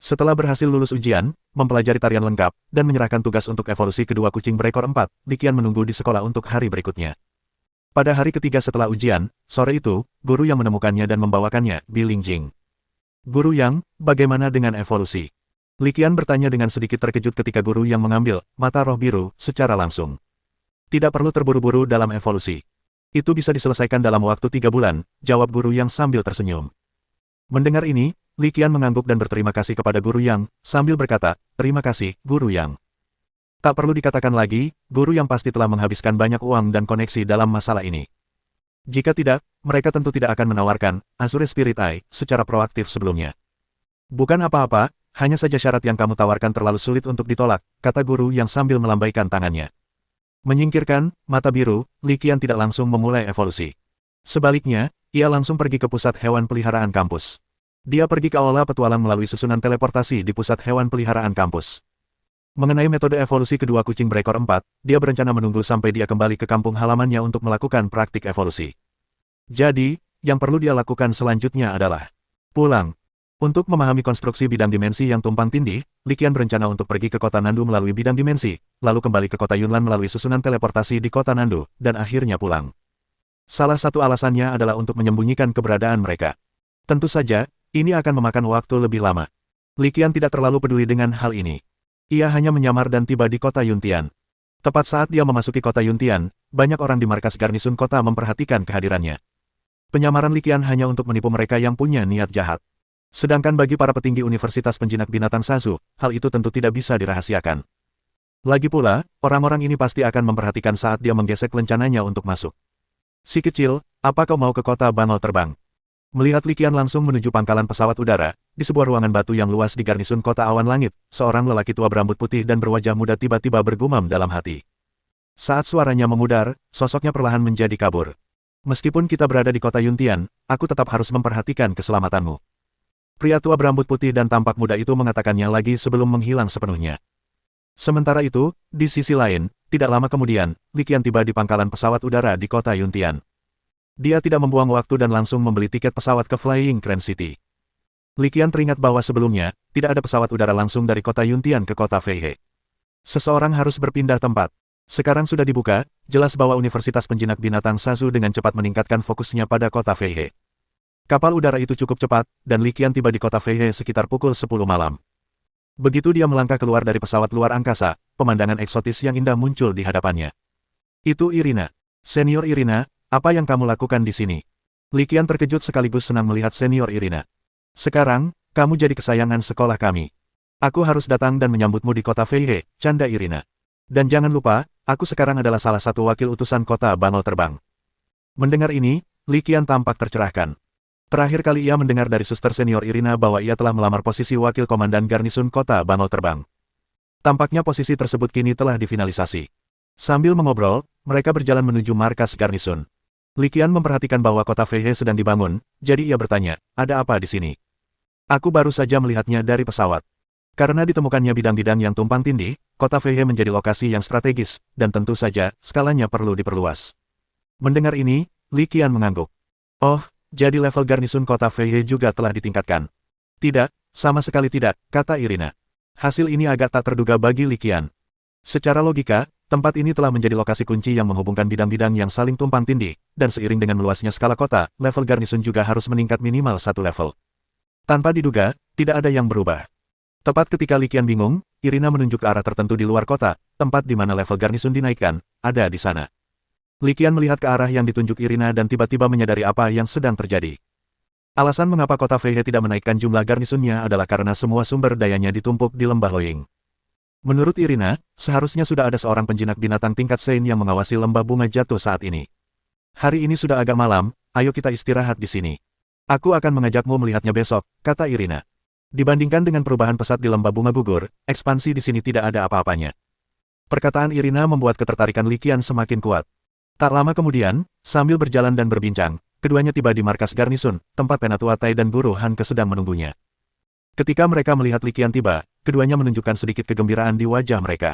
Setelah berhasil lulus ujian, mempelajari tarian lengkap, dan menyerahkan tugas untuk evolusi kedua kucing berekor 4, Li Qian menunggu di sekolah untuk hari berikutnya. Pada hari ketiga setelah ujian, sore itu, guru yang menemukannya dan membawakannya, Biling Jing. Guru Yang, bagaimana dengan evolusi? Li Qian bertanya dengan sedikit terkejut ketika guru yang mengambil mata roh biru secara langsung. Tidak perlu terburu-buru dalam evolusi. Itu bisa diselesaikan dalam waktu 3 bulan, jawab guru yang sambil tersenyum. Mendengar ini, Li Qian mengangguk dan berterima kasih kepada guru Yang, sambil berkata, terima kasih, guru Yang. Tak perlu dikatakan lagi, guru yang pasti telah menghabiskan banyak uang dan koneksi dalam masalah ini. Jika tidak, mereka tentu tidak akan menawarkan Azure Spirit Eye secara proaktif sebelumnya. Bukan apa-apa, hanya saja syarat yang kamu tawarkan terlalu sulit untuk ditolak, kata guru yang sambil melambaikan tangannya. Menyingkirkan mata biru, Li Qian tidak langsung memulai evolusi. Sebaliknya, ia langsung pergi ke pusat hewan peliharaan kampus. Dia pergi ke aula petualang melalui susunan teleportasi di pusat hewan peliharaan kampus. Mengenai metode evolusi kedua kucing berekor 4, dia berencana menunggu sampai dia kembali ke kampung halamannya untuk melakukan praktik evolusi. Jadi, yang perlu dia lakukan selanjutnya adalah pulang. Untuk memahami konstruksi bidang dimensi yang tumpang tindih, Li Qian berencana untuk pergi ke kota Nandu melalui bidang dimensi, lalu kembali ke kota Yunlan melalui susunan teleportasi di kota Nandu, dan akhirnya pulang. Salah satu alasannya adalah untuk menyembunyikan keberadaan mereka. Tentu saja, ini akan memakan waktu lebih lama. Li Qian tidak terlalu peduli dengan hal ini. Ia hanya menyamar dan tiba di kota Yuntian. Tepat saat dia memasuki kota Yuntian, banyak orang di markas garnisun kota memperhatikan kehadirannya. Penyamaran Li Qian hanya untuk menipu mereka yang punya niat jahat. Sedangkan bagi para petinggi Universitas Penjinak Binatang Sazu, hal itu tentu tidak bisa dirahasiakan. Lagi pula, orang-orang ini pasti akan memperhatikan saat dia menggesek lencananya untuk masuk. Si kecil, apa kau mau ke kota Bangau terbang? Melihat Li Qian langsung menuju pangkalan pesawat udara, di sebuah ruangan batu yang luas di garnisun kota Awan Langit, seorang lelaki tua berambut putih dan berwajah muda tiba-tiba bergumam dalam hati. Saat suaranya memudar, sosoknya perlahan menjadi kabur. Meskipun kita berada di kota Yuntian, aku tetap harus memperhatikan keselamatanmu. Pria tua berambut putih dan tampak muda itu mengatakannya lagi sebelum menghilang sepenuhnya. Sementara itu, di sisi lain, tidak lama kemudian, Li Qian tiba di pangkalan pesawat udara di kota Yuntian. Dia tidak membuang waktu dan langsung membeli tiket pesawat ke Flying Crane City. Li Qian teringat bahwa sebelumnya, tidak ada pesawat udara langsung dari kota Yuntian ke kota Feihe. Seseorang harus berpindah tempat. Sekarang sudah dibuka, jelas bahwa Universitas Penjinak Binatang Sazu dengan cepat meningkatkan fokusnya pada kota Feihe. Kapal udara itu cukup cepat, dan Li Qian tiba di kota Feihe sekitar pukul 10 malam. Begitu dia melangkah keluar dari pesawat luar angkasa, pemandangan eksotis yang indah muncul di hadapannya. Itu Irina. Senior Irina, apa yang kamu lakukan di sini? Li Qian terkejut sekaligus senang melihat senior Irina. Sekarang, kamu jadi kesayangan sekolah kami. Aku harus datang dan menyambutmu di kota Feihe, canda Irina. Dan jangan lupa, aku sekarang adalah salah satu wakil utusan kota Bangau terbang. Mendengar ini, Li Qian tampak tercerahkan. Terakhir kali ia mendengar dari suster senior Irina bahwa ia telah melamar posisi wakil komandan garnisun kota Bangau terbang. Tampaknya posisi tersebut kini telah difinalisasi. Sambil mengobrol, mereka berjalan menuju markas garnisun. Li Qian memperhatikan bahwa kota Feihe sedang dibangun, jadi ia bertanya, ada apa di sini? Aku baru saja melihatnya dari pesawat. Karena ditemukannya bidang-bidang yang tumpang tindih, kota Feihe menjadi lokasi yang strategis, dan tentu saja, skalanya perlu diperluas. Mendengar ini, Li Qian mengangguk. Oh, jadi level garnisun kota Feihe juga telah ditingkatkan. Tidak, sama sekali tidak, kata Irina. Hasil ini agak tak terduga bagi Li Qian. Secara logika, tempat ini telah menjadi lokasi kunci yang menghubungkan bidang-bidang yang saling tumpang tindih, dan seiring dengan meluasnya skala kota, level garnison juga harus meningkat minimal satu level. Tanpa diduga, tidak ada yang berubah. Tepat ketika Li Qian bingung, Irina menunjuk ke arah tertentu di luar kota, tempat di mana level garnison dinaikkan, ada di sana. Li Qian melihat ke arah yang ditunjuk Irina dan tiba-tiba menyadari apa yang sedang terjadi. Alasan mengapa kota Feihe tidak menaikkan jumlah garnisonnya adalah karena semua sumber dayanya ditumpuk di lembah Loying. Menurut Irina, seharusnya sudah ada seorang penjinak binatang tingkat Sein yang mengawasi lembah bunga jatuh saat ini. Hari ini sudah agak malam, ayo kita istirahat di sini. Aku akan mengajakmu melihatnya besok, kata Irina. Dibandingkan dengan perubahan pesat di lembah bunga gugur, ekspansi di sini tidak ada apa-apanya. Perkataan Irina membuat ketertarikan Li Qian semakin kuat. Tak lama kemudian, sambil berjalan dan berbincang, keduanya tiba di markas garnison, tempat Penatua Tai dan Guru Han Ke sedang menunggunya. Ketika mereka melihat Li Qian tiba, keduanya menunjukkan sedikit kegembiraan di wajah mereka.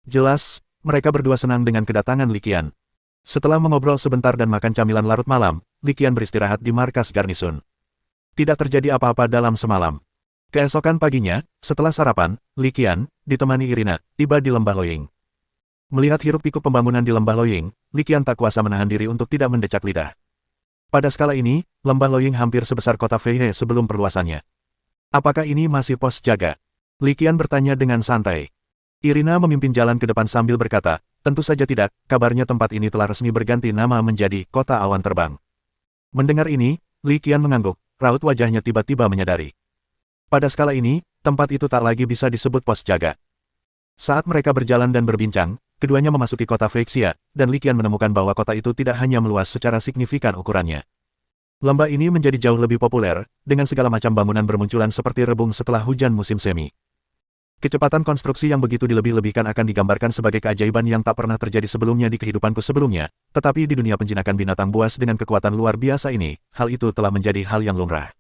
Jelas, mereka berdua senang dengan kedatangan Li Qian. Setelah mengobrol sebentar dan makan camilan larut malam, Li Qian beristirahat di markas garnison. Tidak terjadi apa-apa dalam semalam. Keesokan paginya, setelah sarapan, Li Qian, ditemani Irina, tiba di lembah Loying. Melihat hiruk-pikuk pembangunan di lembah Loying, Li Qian tak kuasa menahan diri untuk tidak mendecak lidah. Pada skala ini, lembah Loying hampir sebesar kota Feihe sebelum perluasannya. Apakah ini masih pos jaga? Li Qian bertanya dengan santai. Irina memimpin jalan ke depan sambil berkata, tentu saja tidak, kabarnya tempat ini telah resmi berganti nama menjadi Kota Awan Terbang. Mendengar ini, Li Qian mengangguk, raut wajahnya tiba-tiba menyadari. Pada skala ini, tempat itu tak lagi bisa disebut pos jaga. Saat mereka berjalan dan berbincang, keduanya memasuki kota Feixia, dan Li Qian menemukan bahwa kota itu tidak hanya meluas secara signifikan ukurannya. Lembah ini menjadi jauh lebih populer, dengan segala macam bangunan bermunculan seperti rebung setelah hujan musim semi. Kecepatan konstruksi yang begitu dilebih-lebihkan akan digambarkan sebagai keajaiban yang tak pernah terjadi sebelumnya di kehidupanku sebelumnya, tetapi di dunia penjinakan binatang buas dengan kekuatan luar biasa ini, hal itu telah menjadi hal yang lumrah.